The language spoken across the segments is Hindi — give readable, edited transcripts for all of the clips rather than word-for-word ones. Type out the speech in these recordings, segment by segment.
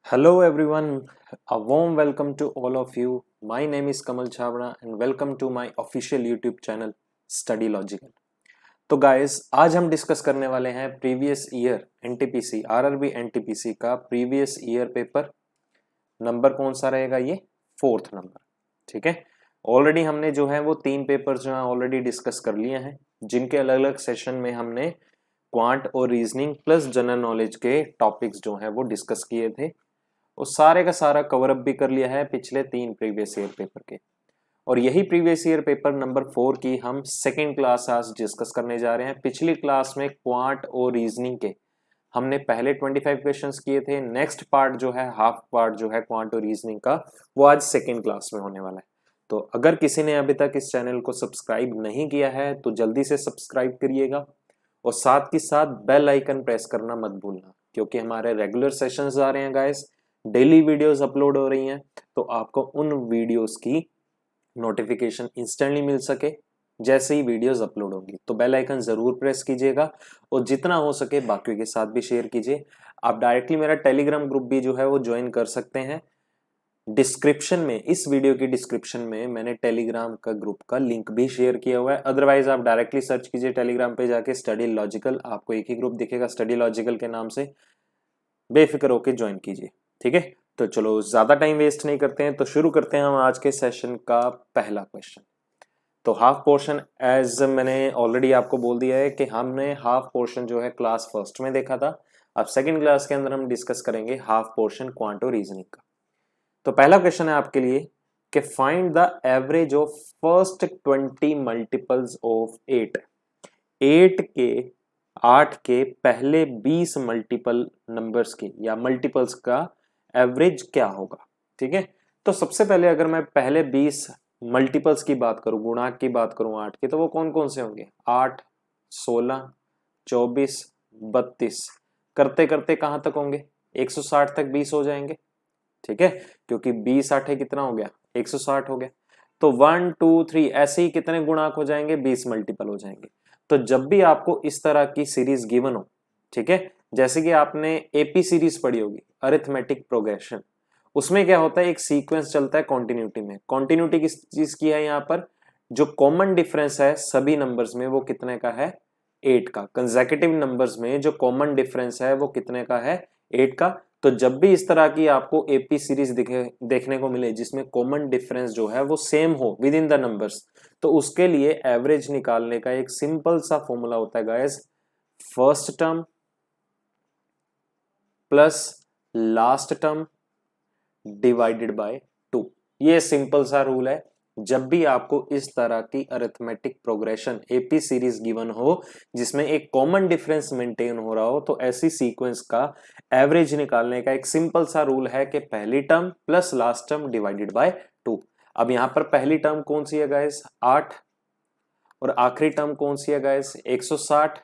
Hello everyone, a warm welcome to all of you. My name is Kamal Chhabra and welcome to my official YouTube channel Study Logical. तो गाइस आज हम डिस्कस करने वाले हैं previous year NTPC RRB NTPC का प्रीवियस ईयर पेपर। नंबर कौन सा रहेगा? ये 4th नंबर। ठीक है, ऑलरेडी हमने जो है वो 3 पेपर्स जो है ऑलरेडी डिस्कस कर लिए हैं, जिनके अलग अलग सेशन में हमने क्वांट और रीजनिंग प्लस जनरल नॉलेज के टॉपिक्स जो हैं वो डिस्कस किए थे। और सारे का सारा कवर अप भी कर लिया है पिछले 3 प्रीवियस ईयर पेपर के। और यही प्रीवियस ईयर पेपर नंबर 4 की हम सेकेंड क्लास आज डिस्कस करने जा रहे हैं। पिछली क्लास में क्वांट और रीजनिंग के हमने पहले 25 क्वेश्चंस किए थे। नेक्स्ट पार्ट जो है, हाफ पार्ट जो है क्वांट और रीजनिंग का, वो आज सेकेंड क्लास में होने वाला है। तो अगर किसी ने अभी तक इस चैनल को सब्सक्राइब नहीं किया है तो जल्दी से सब्सक्राइब करिएगा और साथ ही साथ बेल आइकन प्रेस करना मत भूलना, क्योंकि हमारे रेगुलर सेशंस आ रहे हैं गाइस, डेली वीडियोस अपलोड हो रही हैं, तो आपको उन वीडियोस की नोटिफिकेशन इंस्टेंटली मिल सके जैसे ही वीडियोस अपलोड होंगी। तो बेल आइकन जरूर प्रेस कीजिएगा और जितना हो सके बाकियों के साथ भी शेयर कीजिए। आप डायरेक्टली मेरा टेलीग्राम ग्रुप भी जो है वो ज्वाइन कर सकते हैं। डिस्क्रिप्शन में, इस वीडियो की डिस्क्रिप्शन में मैंने टेलीग्राम का ग्रुप का लिंक भी शेयर किया हुआ है। अदरवाइज आप डायरेक्टली सर्च कीजिए टेलीग्राम पे जाके स्टडी लॉजिकल, आपको एक ही ग्रुप दिखेगा स्टडी लॉजिकल के नाम से, बेफिक्र होकर ज्वाइन कीजिए। ठीक है, तो चलो ज्यादा टाइम वेस्ट नहीं करते हैं, तो शुरू करते हैं हम आज के सेशन का पहला क्वेश्चन। तो हाफ पोर्शन, एज मैंने ऑलरेडी आपको बोल दिया है कि हमने हाफ पोर्शन जो है क्लास फर्स्ट में देखा था। अब सेकंड क्लास के अंदर हम डिस्कस करेंगे हाफ पोर्शन क्वांट और रीजनिंग का। तो पहला क्वेश्चन है आपके लिए कि find the average of first 20 multiples of 8 के 8 के पहले 20 मल्टीपल नंबर्स के या मल्टीपल्स का एवरेज क्या होगा। ठीक है, तो सबसे पहले अगर मैं पहले 20 मल्टीपल्स की बात करूं, गुणांक की बात करूं 8 के, तो वो कौन कौन से होंगे? 8, 16, 24, 32, करते करते कहां तक होंगे? 160 तक 20 हो जाएंगे। ठीक है, क्योंकि 20 8 कितना हो गया? 160 हो गया। तो 1 2 3 ऐसे ही कितने गुणांक हो जाएंगे? 20 मल्टीपल हो जाएंगे। तो जब भी आपको इस तरह की सीरीज गिवन हो, ठीक है, जैसे कि आपने एपी सीरीज पढ़ी होगी, अरिथमेटिक प्रोग्रेशन, उसमें क्या होता है, एक सीक्वेंस चलता है कॉन्टिन्यूटी में। कॉन्टिन्यूटी किस चीज की है? यहाँ पर जो कॉमन डिफरेंस है सभी नंबर्स में वो कितने का है? 8 का। कंसेक्यूटिव नंबर्स में जो कॉमन डिफरेंस है वो कितने का है? 8 का। तो जब भी इस तरह की आपको एपी सीरीज देखने को मिले जिसमें कॉमन डिफरेंस जो है वो सेम हो विद इन द नंबर्स, तो उसके लिए एवरेज निकालने का एक सिंपल सा फॉर्मूला होता है guys, first term plus last term divided by 2। ये सिंपल सा रूल है। जब भी आपको इस तरह की arithmetic progression AP series given हो जिसमें एक कॉमन डिफरेंस मेंटेन हो रहा हो, तो ऐसी सीक्वेंस का एवरेज निकालने का एक सिंपल सा रूल है कि पहली term plus last term divided by 2। अब यहां पर पहली टर्म कौन सी है गाइस? 8, और आखिरी टर्म कौन सी है गाइस? 160।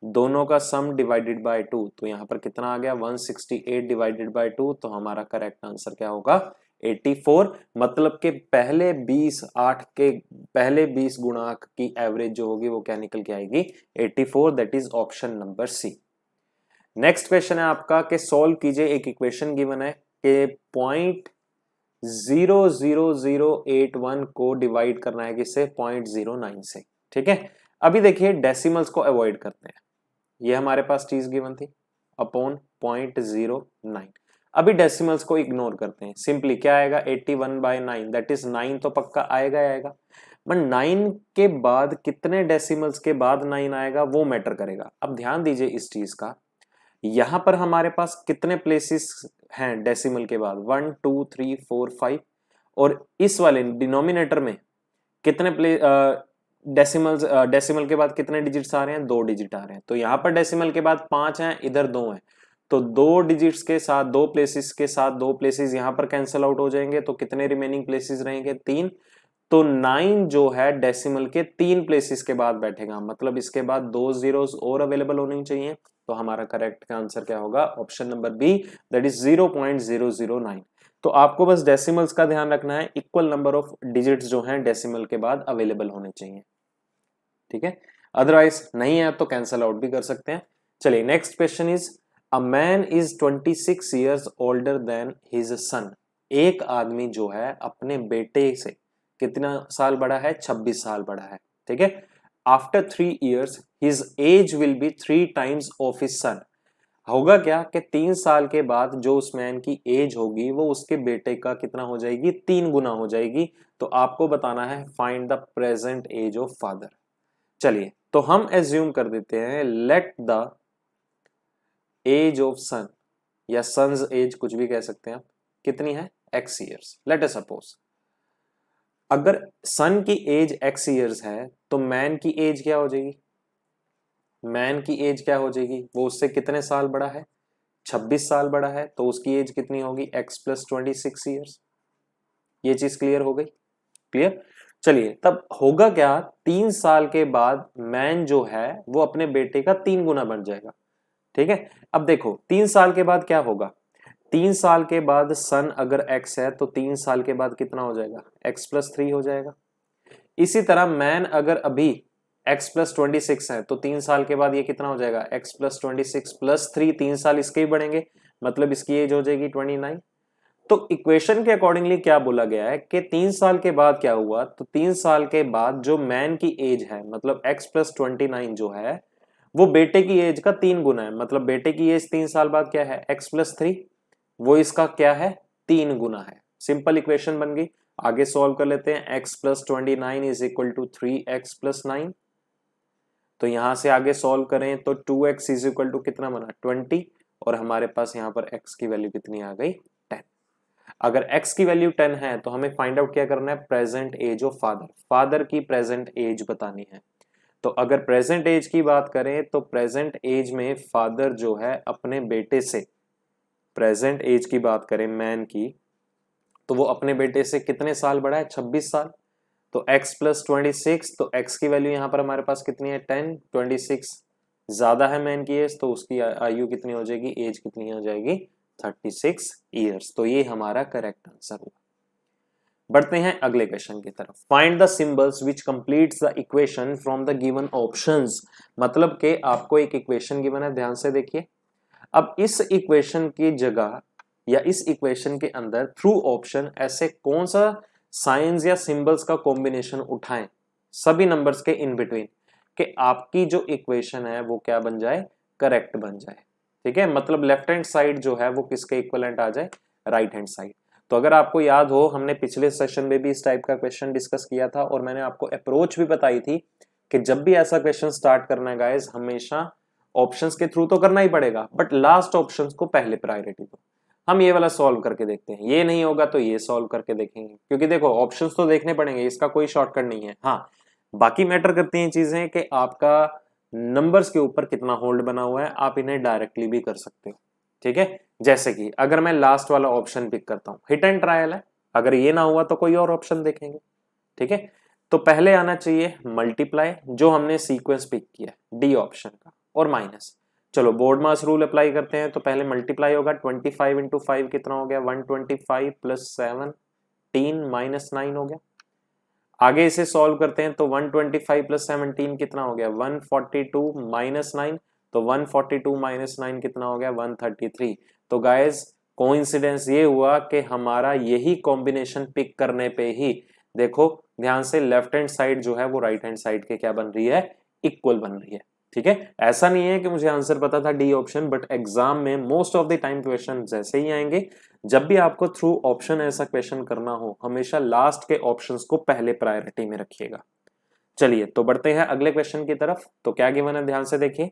दोनों का सम डिवाइडेड बाय 2, तो यहां पर कितना आ गया? 168 डिवाइडेड बाय 2। तो हमारा करेक्ट आंसर क्या होगा? 84। मतलब के पहले 20, 8 के पहले 20 गुणांक की एवरेज जो होगी वो क्या निकल के आएगी? 84। That is option number C. Next question है आपका कि सॉल्व कीजिए, एक इक्वेशन गिवन है कि 0.00081 को डिवाइड करना है किससे? 0.09 से। ठीक है, अभी देखिए डेसिमल्स को अवॉइड करते हैं, ये हमारे पास चीज गिवन थी, अपॉन 0.09। अभी डेसिमल्स को इग्नोर करते हैं, सिंपली क्या आएगा? 81/9, दैट इज 9 तो पक्का आएगा ही आएगा, बट 9 के बाद कितने डेसिमल्स के बाद 9 आएगा वो मैटर करेगा। अब ध्यान दीजिए इस चीज का, यहां पर हमारे पास कितने प्लेसेस हैं डेसिमल के बाद? 1 2 3 4 5, और इस वाले डिनोमिनेटर में कितने डेसिमल के बाद कितने डिजिट्स आ रहे हैं? 2 डिजिट आ रहे हैं। तो यहां पर डेसिमल के बाद 5 हैं, इधर 2 हैं, तो 2 डिजिट्स के साथ 2 प्लेसेस के साथ 2 प्लेसेस यहां पर कैंसिल आउट हो जाएंगे, तो कितने रिमेनिंग प्लेसेस रहेंगे? 3। तो 9 जो है डेसिमल के 3 प्लेसेस के बाद बैठेगा, मतलब इसके बाद 2 जीरोस और अवेलेबल होनी चाहिए। तो हमारा करेक्ट आंसर क्या होगा? Option number B, that is 0.009। तो आपको बस डेसिमल्स का ध्यान रखना है, इक्वल नंबर ऑफ डिजिट्स जो हैं डेसिमल के बाद अवेलेबल होने चाहिए। ठीक है, अदरवाइज नहीं है तो कैंसल आउट भी कर सकते हैं। चलिए next question is a man is 26 years older than his son. एक आदमी जो है अपने बेटे से कितना साल बड़ा है? 26 साल बड़ा है, ठीक है। After 3 years his age will be 3 times of his son. होगा क्या कि 3 साल के बाद जो उस मैन की एज होगी वो उसके बेटे का कितना हो जाएगी? 3 गुना हो जाएगी। तो आपको बताना है find the present age of father. चलिए तो हम एज्यूम कर देते हैं let the age of son या सन्स एज, कुछ भी कह सकते हैं आप, कितनी है? x years. Let us suppose अगर सन की एज x ईयर्स है तो मैन की एज क्या हो जाएगी? मैन की एज क्या हो जाएगी? वो उससे कितने साल बड़ा है? 26 साल बड़ा है, तो उसकी एज कितनी होगी? x plus 26 years. ये चीज क्लियर हो गई? क्लियर। चलिए तब होगा क्या? 3 साल के बाद मैन जो है वो अपने बेटे का 3 गुना बन जाएगा, ठीक है। अब देखो 3 साल के बाद क्या होगा? 3 साल के बाद सन अगर x है तो 3 साल के बाद कितना हो जाएगा? x प्लस 3 हो जाएगा। इसी तरह मैन अगर अभी x प्लस 26 है तो 3 साल के बाद ये कितना हो जाएगा? x प्लस 26 प्लस 3, 3 साल इसके ही बढ़ेंगे, मतलब इसकी एज हो जाएगी 29। तो इक्वेशन के अकॉर्डिंगली क्या बोला गया है कि 3 साल के बाद क्या हुआ? तो 3 साल के बाद जो मैन की एज है मतलब x प्लस 29 जो है वो बेटे की एज का 3 गुना है, मतलब बेटे की एज 3 साल बाद क्या है? x प्लस 3, वो इसका क्या है? 3 गुना है। सिंपल इक्वेशन बन गई। आगे सॉल्व कर लेते हैं। x plus 29 is equal to 3x plus 9। तो यहां से आगे सॉल्व करें तो 2x इज इक्वल टू कितना बना? 20, और हमारे पास यहाँ पर x की वैल्यू कितनी आ गई? 10। अगर x की वैल्यू 10 है तो हमें फाइंड आउट क्या करना है? Present age of father. Father की प्रेजेंट एज बतानी है। तो अगर प्रेजेंट एज की बात करें तो प्रेजेंट एज में फादर जो है अपने बेटे से, प्रेजेंट एज की बात करें मैन की, तो वो अपने बेटे से कितने साल बड़ा है? 26 साल। तो x प्लस 26, तो x की वैल्यू यहां पर हमारे पास कितनी है? 10। 26 ज्यादा है मैन की एज, तो उसकी आयु कितनी हो जाएगी? एज कितनी हो जाएगी? 36 ईयर्स। तो ये हमारा करेक्ट आंसर हुआ। बढ़ते हैं अगले क्वेश्चन की तरफ। Find the symbols which completes the equation from the given options. मतलब कि आपको एक इक्वेशन गिवन है, ध्यान से देखिए। अब इस इक्वेशन की जगह या इस इक्वेशन के अंदर थ्रू ऑप्शन ऐसे कौन सा साइंस या सिंबल्स का कॉम्बिनेशन उठाएं सभी नंबर्स के इन बिटवीन कि आपकी जो इक्वेशन है वो क्या बन जाए? करेक्ट बन जाए, ठीक है। मतलब लेफ्ट हैंड साइड जो है वो किसके इक्विवेलेंट आ जाए? Right hand side. तो अगर आपको याद हो हमने पिछले सेशन में भी इस टाइप का क्वेश्चन डिस्कस किया था और मैंने आपको अप्रोच भी बताई थी कि जब भी ऐसा क्वेश्चन स्टार्ट करना है गाइस, हमेशा ऑप्शंस के थ्रू तो करना ही पड़ेगा, बट लास्ट ऑप्शंस को पहले प्रायोरिटी दो। हम ये वाला सॉल्व करके देखते हैं, ये नहीं होगा तो ये सॉल्व करके देखेंगे, क्योंकि देखो ऑप्शंस तो देखने पड़ेंगे, इसका कोई शॉर्टकट नहीं है। हाँ, बाकी मैटर करती हैं चीजें कि आपका नंबर्स के ऊपर कितना होल्ड बना हुआ है, आप इन्हें डायरेक्टली भी कर सकते हो, ठीक है। जैसे कि अगर मैं लास्ट वाला ऑप्शन पिक करता हूं, हिट एंड ट्रायल है, अगर ये ना हुआ तो कोई और ऑप्शन देखेंगे, ठीक है। तो पहले आना चाहिए मल्टीप्लाई, जो हमने सीक्वेंस पिक किया डी ऑप्शन का, और माइनस। चलो बोर्ड मास रूल अप्लाई करते हैं, तो पहले मल्टीप्लाई होगा 25 इंटू 5 कितना हो गया? 125 प्लस 17 माइनस 9 हो गया। आगे इसे सॉल्व करते हैं तो 125 प्लस 17 कितना हो गया? 142 माइनस 9, तो 142 माइनस 9 कितना हो गया? 133। तो गाइज कोइंसिडेंस ये हुआ कि हमारा यही कॉम्बिनेशन पिक करने पे ही देखो ध्यान से लेफ्ट हैंड साइड जो है वो राइट हैंड साइड के क्या बन रही है? इक्वल बन रही है, ठीक है। ऐसा नहीं है कि मुझे आंसर पता था डी ऑप्शन, बट एग्जाम में most of the time question जैसे ही आएंगे, जब भी आपको थ्रू ऑप्शन ऐसा क्वेश्चन करना हो हमेशा लास्ट के ऑप्शंस को पहले प्रायोरिटी में रखिएगा। चलिए तो बढ़ते हैं अगले क्वेश्चन की तरफ। तो क्या गिवन है, ध्यान से देखिए।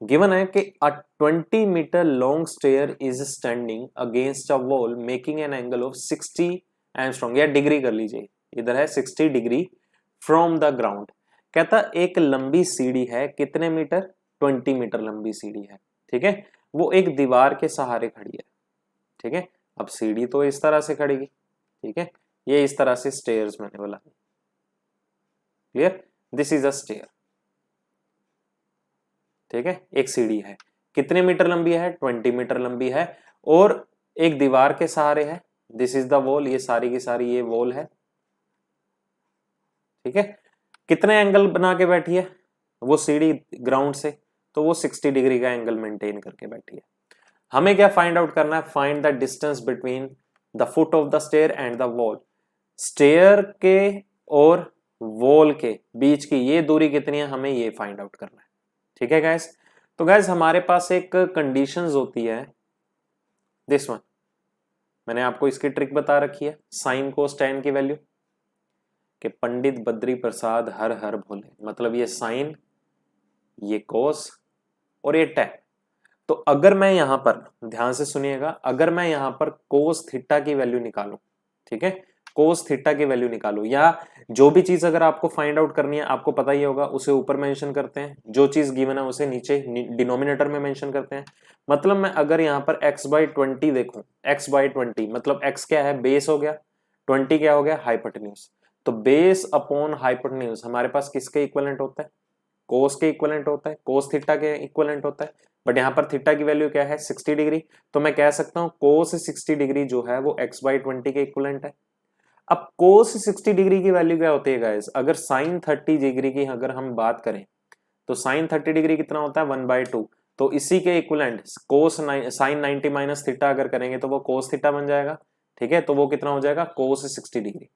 गिवन है कि a 20 metre long stair is standing against a wall making an angle of 60 angstrom, या डिग्री कर लीजिए, इधर है 60 डिग्री फ्रॉम द ग्राउंड। कहता एक लंबी सीढ़ी है, कितने मीटर? 20 मीटर लंबी सीढ़ी है, ठीक है। वो एक दीवार के सहारे खड़ी है, ठीक है। अब सीढ़ी तो इस तरह से खड़ेगी, ठीक है, ये इस तरह से स्टेयर्स मैंने बोला, clear. This is a stair, ठीक है। एक सीढ़ी है, कितने मीटर लंबी है? 20 मीटर लंबी है, और एक दीवार के सहारे है। दिस इज द वॉल, ये सारी की सारी ये वॉल है, ठीक है। कितने एंगल बना के बैठी है वो सीढ़ी ग्राउंड से? तो वो 60 डिग्री का एंगल मेंटेन करके बैठी है। हमें क्या फाइंड आउट करना है, find the distance between the foot of the stair and the wall. Stair के और वॉल के बीच की ये दूरी कितनी है, हमें ये फाइंड आउट करना है। ठीक है गाइस, तो गाइस हमारे पास एक कंडीशंस होती है, दिस वन, मैंने आपको इसकी ट्रिक बता रखी है, साइन कोस टैन की वैल्यू, कि पंडित बद्री प्रसाद हर हर भोले, मतलब ये साइन, ये कोस और ये टैन। तो अगर मैं यहां पर, ध्यान से सुनिएगा, अगर मैं यहां पर कोस थीटा की वैल्यू निकालूं, ठीक है, कोस थीटा की वैल्यू निकालूं, या जो भी चीज अगर आपको फाइंड आउट करनी है, आपको पता ही होगा, उसे ऊपर मेंशन करते हैं, जो चीज गिवन है उसे नीचे डिनोमिनेटर में मेंशन करते हैं। मतलब मैं अगर यहाँ पर x/20 देखूं, x/20 मतलब x क्या है, बेस हो गया, 20 क्या हो गया, हाइपोटेन्यूज। तो बेस अपॉन हाइपोटेन्यूज हमारे पास किसके इक्विवेलेंट होता है, कोस के इक्विवेलेंट होता है, कोस थीटा के इक्विवेलेंट होता है। बट यहाँ पर थीटा की वैल्यू क्या है, 60 डिग्री, तो मैं कह सकता हूँ कोस 60 डिग्री जो है वो x/20 के इक्विवेलेंट है। अब कोस 60 डिग्री की वैल्यू क्या होती है गाइस, अगर साइन 30 डिग्री की अगर हम बात करें, तो साइन 30 डिग्री कितना होता है, 1/2, तो इसी के इक्विवेलेंट कोस साइन 90 माइनस थीटा अगर करेंगे तो वो कोस थीटा बन जाएगा। ठीक है, तो वो कितना हो जाएगा, कोस 60 डिग्री।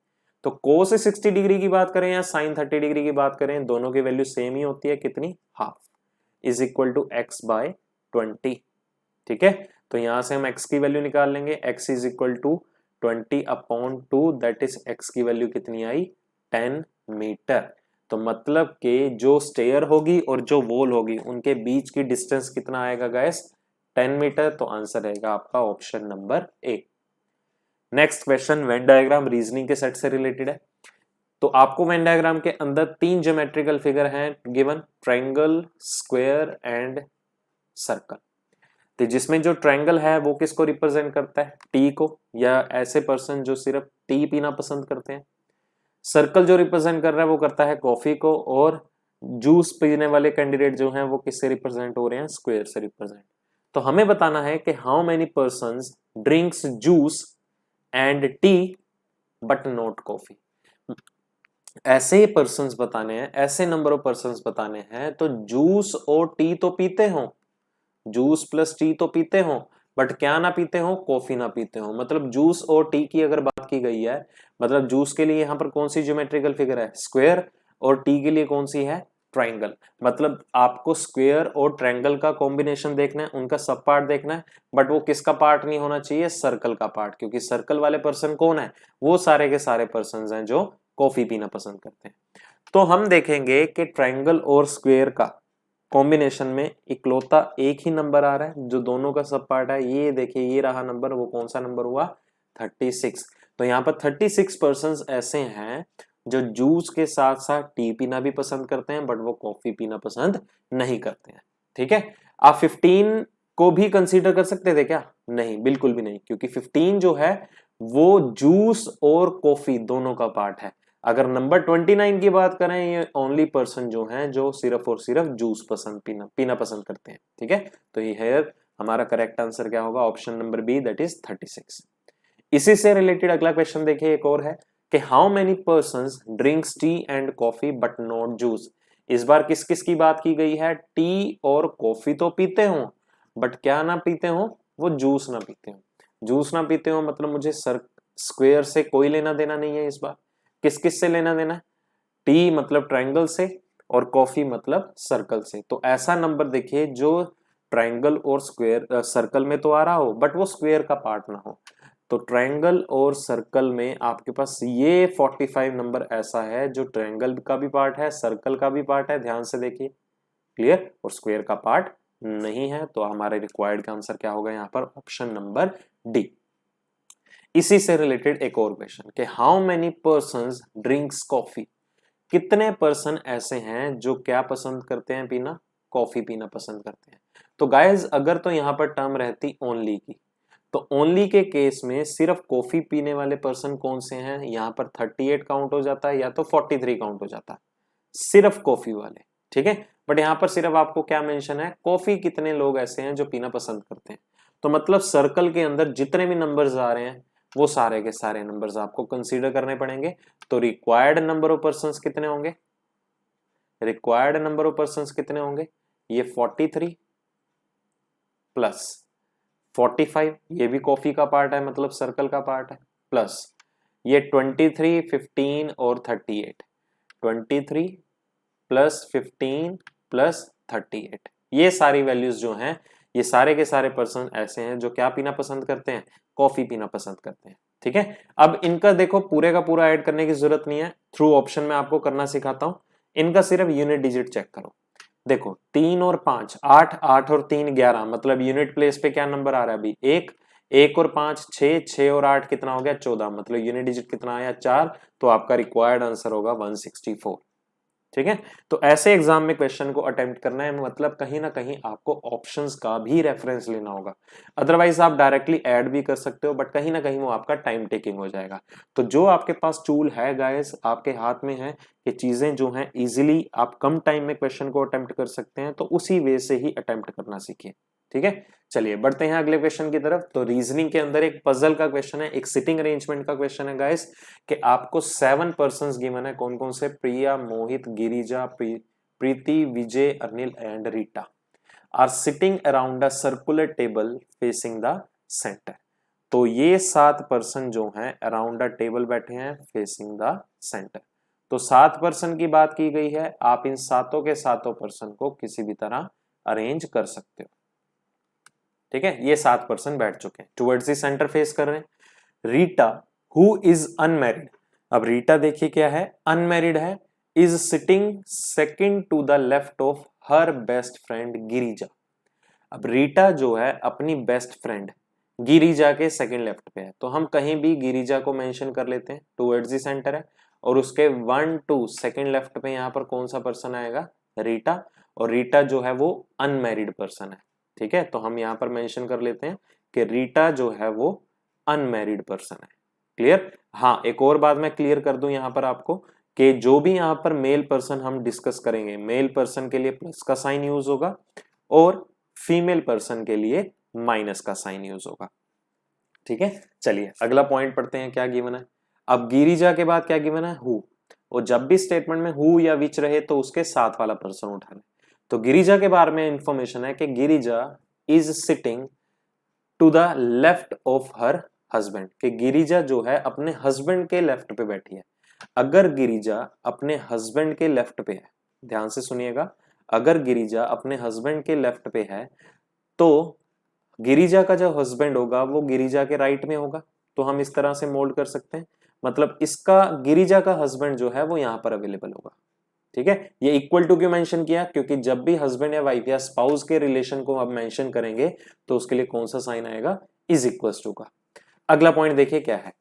तो कोस 60 डिग्री की बात करें या साइन 30 डिग्री की बात करें, दोनों की वैल्यू सेम ही होती है, कितनी, half, is equal to x/20। ठीक है, तो यहां से हम x की वैल्यू निकाल लेंगे, x is equal to 20/2, that is x की वैल्यू कितनी आई, 10 मीटर। तो मतलब कि जो स्टेयर होगी और जो वॉल होगी उनके बीच की डिस्टेंस कितना आएगा गाइस, 10 मीटर। तो आंसर रहेगा आपका option number A. Next question Venn diagram reasoning के सेट से रिलेटेड है। तो आपको वेन डायग्राम के अंदर 3 ज्योमेट्रिकल फिगर हैं given, triangle, square and circle. तो जिसमें जो ट्रायंगल है वो किसको रिप्रेजेंट करता है, टी को, या ऐसे पर्सन जो सिर्फ टी पीना पसंद करते हैं। सर्कल जो रिप्रेजेंट कर रहा है वो करता है कॉफी को, और जूस पीने वाले कैंडिडेट जो हैं वो किससे रिप्रेजेंट हो रहे हैं, स्क्वायर से रिप्रेजेंट। तो हमें बताना है कि how many persons drinks juice and T but not coffee. ऐसे पर्संस बताने हैं, ऐसे नंबर ऑफ पर्संस बताने हैं, तो जूस और टी तो पीते हो, जूस प्लस टी तो पीते हो, बट क्या ना पीते हो, कॉफी ना पीते हो। मतलब जूस और टी की अगर बात की गई है, मतलब जूस के लिए यहां पर कौन सी ज्योमेट्रिकल फिगर है, स्क्वायर, और टी के लिए कौन सी है, ट्रायंगल। मतलब आपको स्क्वायर और ट्रायंगल का कॉम्बिनेशन देखना है, उनका सब पार्ट देखना है, बट वो किसका पार्ट नहीं होना चाहिए, सर्कल का पार्ट, क्योंकि सर्कल वाले पर्सन कौन है, वो सारे के सारे पर्सन हैं जो कॉफी पीना पसंद करते हैं। तो हम देखेंगे कि ट्रायंगल और स्क्वायर का कॉम्बिनेशन में इकलौता एक ही नंबर आ रहा है जो दोनों का सब पार्ट है, ये देखिए, ये रहा नंबर, वो कौन सा नंबर हुआ, 36। तो यहाँ पर 36 पर्संस ऐसे हैं जो जूस के साथ साथ टी पीना भी पसंद करते हैं, बट वो कॉफी पीना पसंद नहीं करते हैं। ठीक है, आप 15 को भी कंसीडर कर सकते थे क्या, नहीं, बिल्कुल भी नहीं, क्योंकि 15 जो है वो जूस और कॉफी दोनों का पार्ट है। अगर नंबर 29 की बात करें, ये ओनली पर्सन जो हैं जो सिर्फ और सिर्फ जूस पीना पसंद करते हैं। ठीक है, तो ये हेयर हमारा करेक्ट आंसर क्या होगा, option number B, that is 36। इसी से रिलेटेड अगला क्वेश्चन देखिए, एक और है कि how many persons drinks T and coffee but not juice. इस बार किस किस की बात की गई है, टी और कॉफी तो पीते हो, बट क्या ना पीते हो, वो जूस ना पीते हो। जूस ना पीते हो मतलब मुझे स्क्वायर से कोई लेना देना नहीं है। इस बार किस किस से लेना देना है, टी मतलब ट्रायंगल से, और कॉफी मतलब सर्कल से। तो ऐसा नंबर देखिए जो ट्रायंगल और स्क्वायर सर्कल में तो आ रहा हो, बट वो स्क्वायर का पार्ट ना हो। तो ट्रायंगल और सर्कल में आपके पास ये 45 नंबर ऐसा है जो ट्रायंगल का भी पार्ट है, सर्कल का भी पार्ट है, ध्यान से देखिए, क्लियर, और स्क्वायर का पार्ट नहीं है। तो हमारे रिक्वायर्ड का आंसर क्या होगा यहाँ पर, ऑप्शन नंबर डी। इसी से रिलेटेड एक और क्वेश्चन कि how many persons drinks coffee. कितने पर्सन ऐसे हैं जो क्या पसंद करते हैं पीना, कॉफी पीना पसंद करते हैं। तो गाइज अगर तो यहाँ पर टर्म रहती ओनली की, तो ओनली के केस में सिर्फ कॉफी पीने वाले पर्सन कौन से हैं, यहाँ पर 38 काउंट हो जाता है या तो 43 काउंट हो जाता है, सिर्फ कॉफी वाले। ठीक है, बट यहाँ पर सिर्फ आपको क्या मेंशन है, कॉफी कितने लोग ऐसे हैं जो पीना पसंद करते हैं। तो मतलब सर्कल के अंदर जितने भी नंबर्स आ रहे हैं वो सारे के सारे नंबर्स आपको कंसीडर करने पड़ेंगे। तो रिक्वायर्ड नंबर ऑफ पर्संस कितने होंगे, रिक्वायर्ड नंबर ऑफ पर्संस कितने होंगे, ये 43 प्लस 45, ये भी कॉफी का पार्ट है, मतलब सर्कल का पार्ट है, प्लस ये 23, 15 और 38, 23 प्लस 15 प्लस 38, ये सारी वैल्यूज जो हैं, ये सारे के सारे पर्सन ऐसे हैं जो क्या पीना पसंद करते हैं, कॉफी पीना पसंद करते हैं। ठीक है, अब इनका देखो पूरे का पूरा ऐड करने की जरूरत नहीं है, थ्रू ऑप्शन में आपको करना सिखाता हूं। इनका सिर्फ यूनिट डिजिट चेक करो। देखो 3 और 5 8, 8 और 3 11, मतलब यूनिट प्लेस पे क्या नंबर आ रहा है अभी, 1, 1 और 5 6, 6 और 8 कितना हो गया 14, मतलब यूनिट डिजिट कितना आया 4, तो आपका रिक्वायर्ड आंसर होगा 164। ठीक है, तो ऐसे एग्जाम में क्वेश्चन को अटेम्प्ट करना है, मतलब कहीं ना कहीं आपको ऑप्शंस का भी रेफरेंस लेना होगा। अदरवाइज आप डायरेक्टली ऐड भी कर सकते हो, बट कहीं ना कहीं वो आपका टाइम टेकिंग हो जाएगा। तो जो आपके पास टूल है गाइस, आपके हाथ में है, ये चीजें जो हैं इजीली आप कम टाइम में क्वेश्चन को अटेम्प्ट कर सकते हैं, तो उसी वे से ही अटेम्प्ट करना सीखिए। ठीक है, चलिए बढ़ते हैं अगले क्वेश्चन की तरफ। तो रीजनिंग के अंदर एक पजल का क्वेश्चन है, एक सिटिंग अरेंजमेंट का क्वेश्चन है गाइस, कि आपको 7 पर्संस गिवन है, कौन कौन से, Priya, Mohit, Girija, Preeti, Vijay, Anil and Rita are sitting around a circular table facing the centre. तो ये 7 पर्सन जो हैं अराउंड अ टेबल बैठे हैं फेसिंग द सेंटर। तो 7 पर्सन की बात की गई है, आप इन सातों के सातों पर्सन को किसी भी तरह अरेंज कर सकते हो। ठीक है, ये 7 पर्सन बैठ चुके हैं, टुवर्ड्स द सेंटर फेस कर रहे हैं। रीटा हु इज अनमैरिड, अब रीटा देखिए क्या है, अनमैरिड है, is sitting second to the left of her best friend Girija. अब रीटा जो है अपनी बेस्ट फ्रेंड गिरिजा के सेकंड लेफ्ट पे है, तो हम कहीं भी गिरिजा को मेंशन कर लेते हैं, टुवर्ड्स द सेंटर है, और उसके 1 2 सेकंड लेफ्ट पे यहाँ पर कौन सा पर्सन आएगा, रीटा, और रीटा जो है वो अनमैरिड पर्सन है। ठीक है, तो हम यहाँ पर मेंशन कर लेते हैं कि रीटा जो है वो अनमैरिड पर्सन है। क्लियर, हाँ एक और बात मैं क्लियर कर दूं यहाँ पर आपको, कि जो भी यहाँ पर मेल पर्सन हम डिस्कस करेंगे, मेल पर्सन के लिए प्लस का साइन यूज होगा और फीमेल पर्सन के लिए माइनस का साइन यूज होगा। ठीक है, चलिए अगला पॉइंट पढ़ते हैं क्या गिवन है। अब गिरिजा के बाद क्या गिवन है, हु, और जब भी स्टेटमेंट में हु या विच रहे तो उसके साथ वाला पर्सन उठाना। तो गिरिजा के बारे में इंफॉर्मेशन है कि Girija is sitting to the left of her husband, कि गिरिजा जो है अपने हस्बैंड के लेफ्ट पे बैठी है। अगर गिरिजा अपने हस्बैंड के लेफ्ट पे है, ध्यान से सुनिएगा, अगर गिरिजा अपने हस्बैंड के लेफ्ट पे है तो गिरिजा का जो हस्बैंड होगा वो गिरिजा के राइट में होगा। तो हम इस तरह से मोल्ड कर सकते हैं, मतलब इसका गिरिजा का हस्बैंड जो है वो यहां पर अवेलेबल होगा। ठीक है, ये इक्वल टू क्यों मेंशन किया, क्योंकि जब भी हस्बैंड या वाइफ या स्पाउस के रिलेशन को हम मेंशन करेंगे तो उसके लिए कौन सा साइन आएगा, इज इक्वल टू का। अगला पॉइंट देखिए क्या है,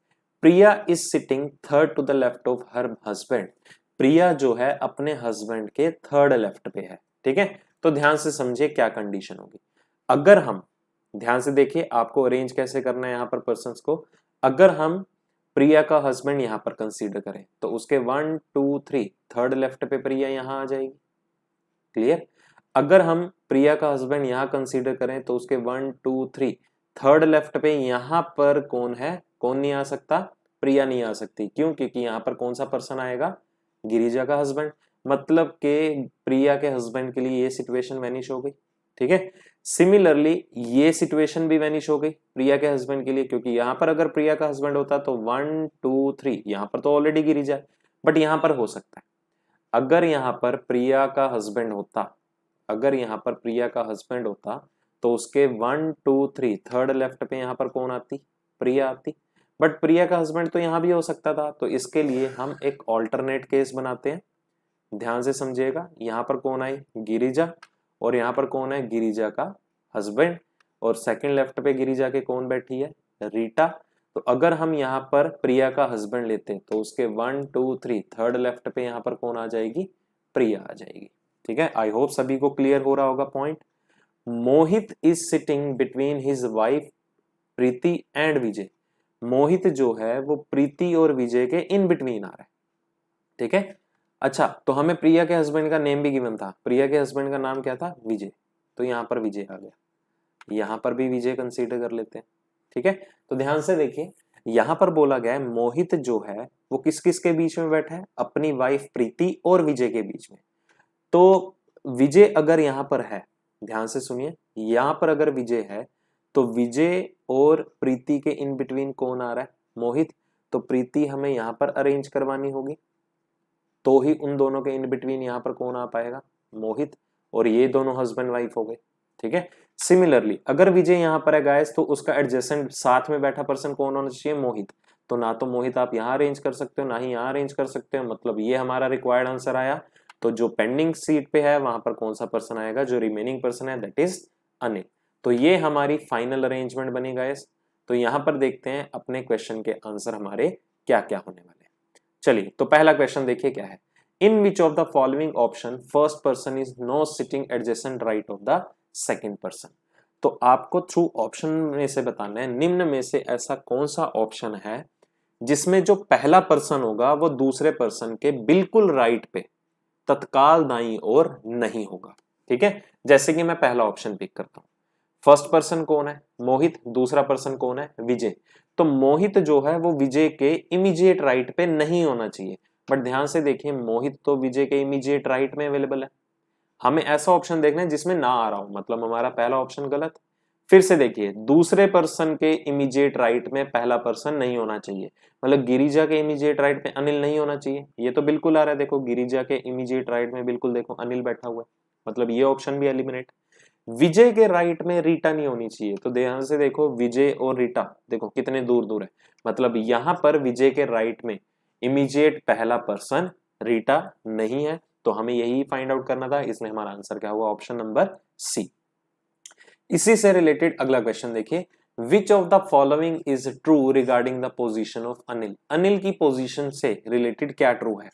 Priya is sitting third to the left of her husband. Priya जो है अपने हस्बैंड के थर्ड लेफ्ट पे है। ठीक है, तो ध्यान से समझिए क्या कंडीशन होगी। अगर हम ध्यान से देखिए, आपको अरेंज कैसे करना है यहाँ पर पर्सन्स को। अगर हम प्रिया का हस्बैंड यहाँ पर कंसीडर करें तो उसके 1 2 3 थर्ड लेफ्ट पे प्रिया यहाँ आ जाएगी। क्लियर, अगर हम प्रिया का हस्बैंड यहाँ कंसीडर करें तो उसके 1 2 3 थर्ड लेफ्ट पे यहाँ पर कौन है, कौन नहीं आ सकता, प्रिया नहीं आ सकती। क्यों, क्योंकि यहाँ पर कौन सा पर्सन आएगा, गिरिजा का हस्बैंड, मतलब के प्रिया के हस्बैंड के लिए ये सिचुएशन वैनिश हो गई। ठीक है, सिमिलरली ये सिचुएशन भी वैनिश हो गई प्रिया के हस्बैंड के लिए, क्योंकि यहां पर अगर प्रिया का हस्बैंड होता तो 1 2 3, यहां पर तो ऑलरेडी गिरिजा है, बट यहां पर हो सकता है अगर यहां पर प्रिया का हस्बैंड होता, अगर यहां पर प्रिया का हस्बैंड होता तो उसके 1 2 3 थर्ड लेफ्ट पे यहां पर कौन आती, प्रिया आती। बट प्रिया का हस्बैंड तो यहां भी हो सकता था, तो इसके लिए हम एक ऑल्टरनेट केस बनाते हैं। ध्यान से समझिएगा, यहां पर कौन आई, गिरिजा, और यहां पर कौन है, गिरिजा का हस्बैंड, और सेकंड लेफ्ट पे गिरिजा के कौन बैठी है, रीटा। तो अगर हम यहाँ पर प्रिया का हस्बैंड लेते हैं तो उसके 1 2 3 थर्ड लेफ्ट पे यहाँ पर कौन आ जाएगी, प्रिया आ जाएगी। ठीक है, आई होप सभी को क्लियर हो रहा होगा point. Mohit is sitting between his wife Preeti and Vijay. Mohit जो है वो प्रीति और विजय के इन बिटवीन आ रहा है। ठीक है, अच्छा तो हमें प्रिया के हस्बैंड का नेम भी गिवन था, प्रिया के हस्बैंड का नाम क्या था, विजय, तो यहाँ पर विजय आ गया, यहाँ पर भी विजय कंसीडर कर लेते हैं। ठीक है, तो ध्यान से देखिए, यहाँ पर बोला गया है मोहित जो है वो किस किस के बीच में बैठा है, अपनी वाइफ प्रीति और विजय के बीच में। तो विजय अगर यहाँ पर है, ध्यान से सुनिए, यहाँ पर अगर विजय है तो विजय और प्रीति के इन बिटवीन कौन आ रहा है, मोहित। तो प्रीति हमें यहाँ पर अरेंज करवानी होगी, तो ही उन दोनों के इन बिटवीन यहाँ पर कौन आ पाएगा, मोहित। और ये दोनों हस्बैंड वाइफ हो गए, ठीक है। सिमिलरली अगर विजय यहाँ पर है गाइस, तो उसका एडजेसेंट साथ में बैठा पर्सन कौन होना चाहिए, मोहित। तो ना तो मोहित आप यहाँ अरेंज कर सकते हो, ना ही यहाँ अरेंज कर सकते हो, मतलब ये हमारा रिक्वायर्ड आंसर आया। तो जो पेंडिंग सीट पे है वहां पर कौन सा पर्सन आएगा, जो रिमेनिंग पर्सन है दैट इज अनिल। तो ये हमारी फाइनल अरेंजमेंट बनी गाइस। तो यहाँ पर देखते हैं अपने क्वेश्चन के आंसर हमारे क्या क्या होने वाले हैं। चलिए, तो पहला क्वेश्चन देखिए क्या है। In which of the following option first person is no sitting adjacent right of the second person. तो आपको थ्रू ऑप्शन में से बताना है निम्न में से ऐसा कौन सा ऑप्शन है जिसमें जो पहला पर्सन होगा वो दूसरे पर्सन के बिल्कुल राइट पे तत्काल दाईं ओर नहीं होगा, ठीक है। जैसे कि मैं पहला ऑप्शन पिक करता हूं, फर्स्ट पर्सन कौन है, मोहित, दूसरा पर्सन कौन है, विजय। तो मोहित जो है वो विजय के इमीडिएट राइट पे नहीं होना चाहिए, बट ध्यान से देखिए मोहित तो विजय के इमीडिएट राइट में अवेलेबल है। हमें ऐसा ऑप्शन देखना है जिसमें ना आ रहा हो, मतलब हमारा पहला ऑप्शन गलत। फिर से देखिए, दूसरे पर्सन के इमीडिएट राइट में पहला पर्सन नहीं होना चाहिए, मतलब गिरिजा के इमीडिएट राइट में अनिल नहीं होना चाहिए, ये तो बिल्कुल आ रहा है। देखो गिरिजा के इमीडिएट राइट में बिल्कुल देखो अनिल बैठा हुआ है, मतलब ये ऑप्शन भी एलिमिनेट। विजय के राइट में रीटा नहीं होनी चाहिए, तो ध्यान से देखो विजय और रीटा देखो कितने दूर दूर है, मतलब यहां पर विजय के राइट में इमीडिएट पहला पर्सन रीटा नहीं है। तो हमें यही फाइंड आउट करना था, इसलिए हमारा आंसर क्या हुआ, ऑप्शन नंबर सी। इसी से रिलेटेड अगला क्वेश्चन देखिए, विच of the following is true regarding the position of Anil. Anil की पोजीशन से रिलेटेड क्या ट्रू है,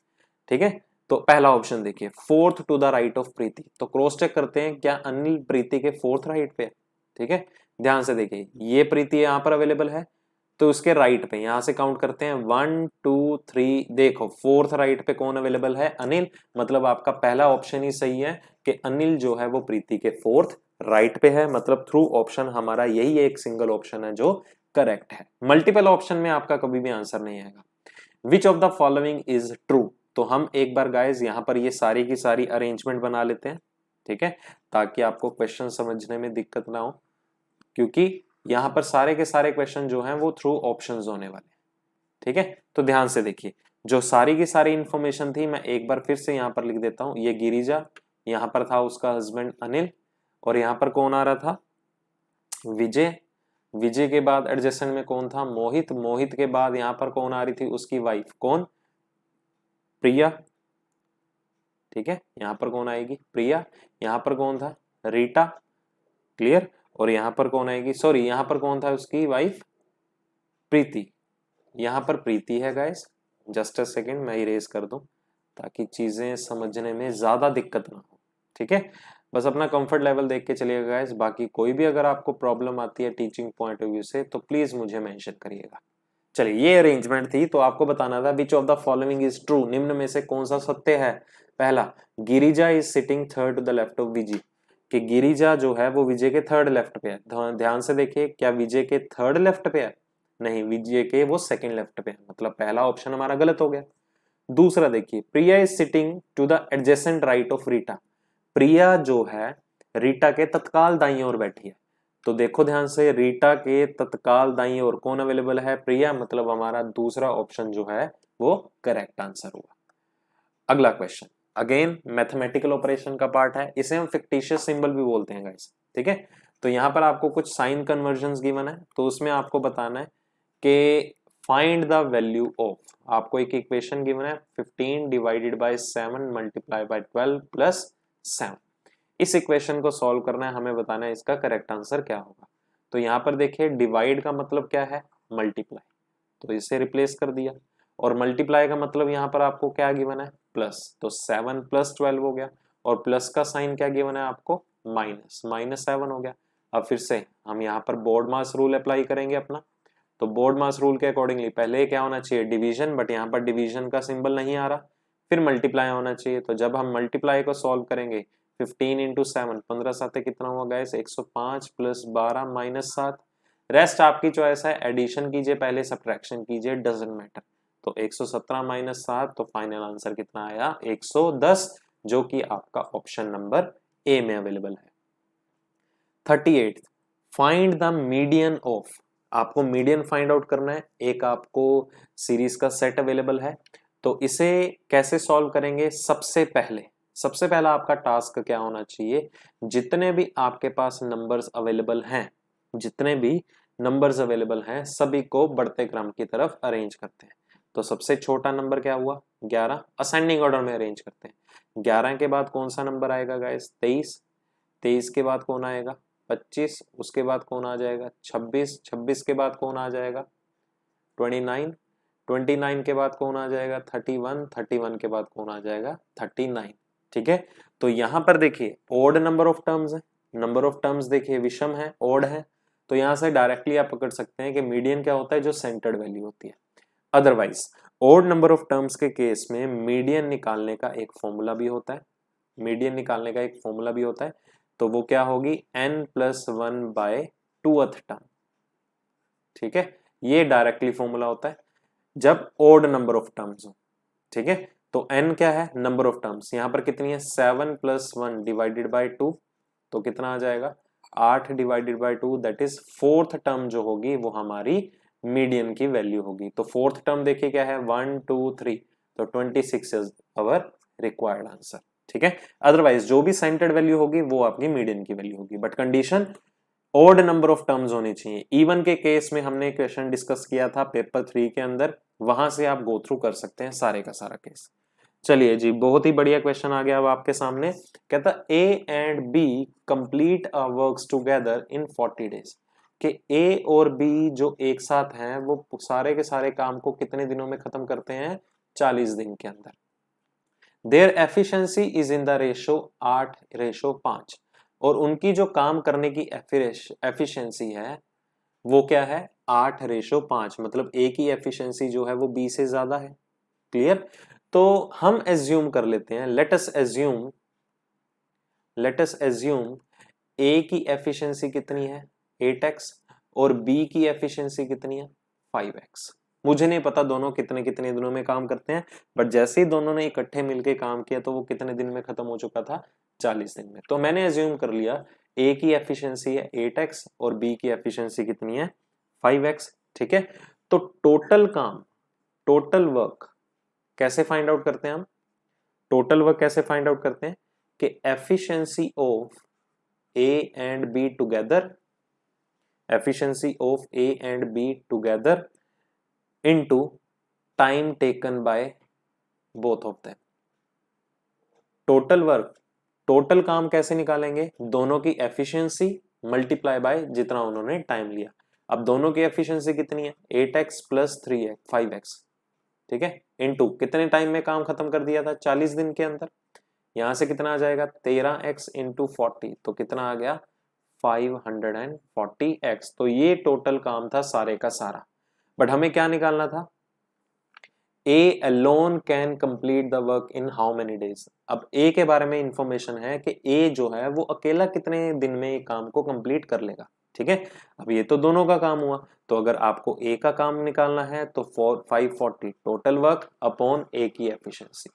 ठीक है। तो पहला ऑप्शन देखिए, fourth to the right of Preeti. तो क्रॉस चेक करते हैं क्या अनिल प्रीति के फोर्थ राइट पे है, ठीक है। ध्यान से देखिए, ये प्रीति यहां पर अवेलेबल है, तो उसके राइट पे यहां से काउंट करते हैं 1 2 3, देखो फोर्थ राइट पे कौन अवेलेबल है, अनिल। मतलब आपका पहला ऑप्शन ही सही है कि अनिल जो है वो प्रीति के फोर्थ राइट पे है, मतलब थ्रू ऑप्शन हमारा यही एक सिंगल ऑप्शन है जो करेक्ट है। मल्टीपल ऑप्शन में आपका कभी भी आंसर नहीं आएगा। विच of the following is true. तो हम एक बार गाइस यहाँ पर ये सारी की सारी अरेंजमेंट बना लेते हैं, ठीक है, ताकि आपको क्वेश्चन समझने में दिक्कत ना हो, क्योंकि यहाँ पर सारे के सारे क्वेश्चन जो हैं वो थ्रू ऑप्शंस होने वाले हैं, ठीक है। तो ध्यान से देखिए, जो सारी की सारी इंफॉर्मेशन थी मैं एक बार फिर से यहाँ पर लिख देता हूँ। ये गिरिजा, यहाँ पर था उसका हस्बैंड अनिल, और यहाँ पर कौन आ रहा था, विजय। विजय के बाद एडजेसेंट में कौन था, मोहित। मोहित के बाद यहाँ पर कौन आ रही थी, उसकी वाइफ कौन, प्रिया, ठीक है। यहाँ पर कौन आएगी, प्रिया। यहाँ पर कौन था, रीटा, क्लियर। और यहाँ पर कौन आएगी, सॉरी यहाँ पर कौन था, उसकी वाइफ प्रीति। यहाँ पर प्रीति है गाइस, जस्ट अ सेकेंड मैं इरेज कर दूं ताकि चीजें समझने में ज्यादा दिक्कत ना हो, ठीक है। बस अपना कंफर्ट लेवल देख के चलिएगा गाइस, बाकी कोई भी अगर आपको प्रॉब्लम आती है टीचिंग पॉइंट ऑफ व्यू से तो प्लीज मुझे मेंशन करिएगा। चलिए, ये अरेंजमेंट थी, तो आपको बताना था which of the following is true, निम्न में से कौन सा सत्य है। पहला, Girija is sitting third to the left of Vijay, कि गिरिजा जो है वो विजय के थर्ड लेफ्ट पे है। ध्यान से देखिए, क्या विजय के थर्ड लेफ्ट पे है, नहीं, विजय के वो सेकंड लेफ्ट पे है, मतलब पहला ऑप्शन हमारा गलत हो गया। दूसरा देखिए, Priya is sitting to the adjacent right of Rita. Priya जो है रीटा के तत्काल दाईं ओर बैठी है, तो देखो ध्यान से, रीटा के तत्काल दाईं ओर कौन अवेलेबल है, प्रिया, मतलब हमारा दूसरा ऑप्शन जो है वो करेक्ट आंसर हुआ। अगला क्वेश्चन अगेन मैथमेटिकल ऑपरेशन का पार्ट है, इसे हम फिक्टिशियस सिंबल भी बोलते हैं गाइस, ठीक है। तो यहाँ पर आपको कुछ साइन कन्वर्जन्स गिवन है, तो उसमें आपको बताना है कि फाइंड द वैल्यू ऑफ, आपको एक इक्वेशन गिवन है 15 divided by 7 multiply by 12 plus 7। इस इक्वेशन को सॉल्व करना है, हमें बताना है इसका करेक्ट आंसर क्या होगा। तो यहाँ पर देखिए, डिवाइड का मतलब क्या है, मल्टीप्लाई, तो इसे रिप्लेस कर दिया, और मल्टीप्लाई का मतलब यहाँ पर आपको क्या गिवन है, प्लस, तो 7 प्लस 12 हो गया, और प्लस का साइन क्या गिवन है आपको, माइनस, माइनस 7 हो गया। अब फिर से हम यहाँ पर बोर्ड मास रूल अप्लाई करेंगे अपना, तो बोर्ड मास रूल के अकॉर्डिंगली पहले क्या होना चाहिए, डिवीजन, बट यहाँ पर डिवीजन का सिंबल नहीं आ रहा, फिर मल्टीप्लाई होना चाहिए। तो जब हम मल्टीप्लाई को सॉल्व करेंगे 15 इंटू 7, 15 7 कितना हुआ गाइस, 105 प्लस 12 माइनस 7। रेस्ट आपकी चॉइस है, एडिशन कीजिए पहले, सब्ट्रैक्शन कीजिए, डजंट मैटर। तो 117 माइनस 7, तो फाइनल आंसर कितना आया, 110। जो कि आपका ऑप्शन नंबर ए में अवेलेबल है। 38, फाइंड द मीडियन ऑफ, आपको मीडियन फाइंड आउट करना है। एक आपको सीरीज का सेट अवेलेबल है, तो इसे कैसे सॉल्व करेंगे? सबसे पहला आपका टास्क क्या होना चाहिए, जितने भी आपके पास नंबर्स अवेलेबल हैं, जितने भी नंबर्स अवेलेबल हैं सभी को बढ़ते क्रम की तरफ अरेंज करते हैं। तो सबसे छोटा नंबर क्या हुआ? 11, असेंडिंग ऑर्डर में अरेंज करते हैं। 11 के बाद कौन सा नंबर आएगा गाइस? 23, 23 के बाद कौन आएगा? 25, उसके बाद कौन आ जाएगा? 26, 26 के बाद कौन आ जाएगा? 29, 29 के बाद कौन आ जाएगा? 31, 31 के बाद कौन आ जाएगा? 39। ठीक है, तो यहां पर देखिए ओड नंबर ऑफ टर्म्स है, नंबर ऑफ टर्म्स देखिए विषम है, ओड है, तो यहां से डायरेक्टली आप पकड़ सकते हैं कि मीडियन क्या होता है? जो सेंटर्ड वैल्यू होती है। Otherwise odd number of terms के केस में मीडियन निकालने का एक फॉर्मूला भी होता है, मीडियन निकालने का एक फॉर्मूला भी होता है, तो वो क्या होगी? n+1/2th term. ठीक है, ये डायरेक्टली फॉर्मूला होता है जब ओड नंबर ऑफ टर्म्स हो। ठीक है, तो n क्या है? Number of terms. यहां पर कितनी है? 7+1 डिवाइडेड बाई 2, तो कितना आ जाएगा? 8 divided by 2, that is fourth term जो होगी वो हमारी मीडियन की वैल्यू होगी। तो फोर्थ टर्म देखिए क्या है? 1 2 3, तो 26 इज अवर रिक्वायर्ड आंसर। ठीक है, अदरवाइज जो भी सेंटर्ड वैल्यू होगी वो आपकी मीडियन की वैल्यू होगी, but condition odd number of terms होनी चाहिए। इवन के केस में हमने क्वेश्चन डिस्कस किया था पेपर 3 के अंदर, वहां से आप गो थ्रू कर सकते हैं सारे का सारा केस। चलिए जी, बहुत ही बढ़िया क्वेश्चन आ गया अब आपके सामने। कहता A and B complete works together in 40 days, कि ए और बी जो एक साथ हैं वो सारे के सारे काम को कितने दिनों में खत्म करते हैं? 40 दिन के अंदर। Their efficiency is in the ratio 8:5, और उनकी जो काम करने की एफिशिएंसी है वो क्या है? 8:5, मतलब ए की एफिशिएंसी जो है वो बी से ज्यादा है। क्लियर? तो हम एज्यूम कर लेते हैं, लेट अस एज्यूम ए की एफिशिएंसी कितनी है? 8x, और बी की एफिशिएंसी कितनी है? 5x। मुझे नहीं पता दोनों कितने कितने दिनों में काम करते हैं, बट जैसे ही दोनों ने इकट्ठे मिलके काम किया तो वो कितने दिन में खत्म हो चुका था? 40 दिन में। तो मैंने एज्यूम कर लिया ए की एफिशिएंसी है 8x और बी की एफिशिएंसी कितनी है? 5x। ठीक है, तो टोटल वर्क कैसे फाइंड आउट करते हैं हम? टोटल वर्क कैसे फाइंड आउट करते हैं कि efficiency of A and be together, efficiency of A and be together into time taken by both of them. Total work, total काम कैसे निकालेंगे? दोनों की एफिशिएंसी मल्टीप्लाई बाय जितना उन्होंने टाइम लिया। अब दोनों की एफिशिएंसी कितनी है? 8x plus 3x 5x। ठीक है, इनटू कितने टाइम में काम खत्म कर दिया था? 40 दिन के अंदर। यहां से कितना आ जाएगा? 13x इंटू 40, तो कितना आ गया? 540x। तो ये टोटल काम था सारे का सारा, बट हमें क्या निकालना था? A alone can complete the work in how many days. अब ए के बारे में इंफॉर्मेशन है कि ए जो है वो अकेला कितने दिन में काम को कंप्लीट कर लेगा। ठीक है, अब ये तो दोनों का काम हुआ, तो अगर आपको ए का काम निकालना है तो 540 टोटल वर्क अपॉन ए की एफिशिएंसी।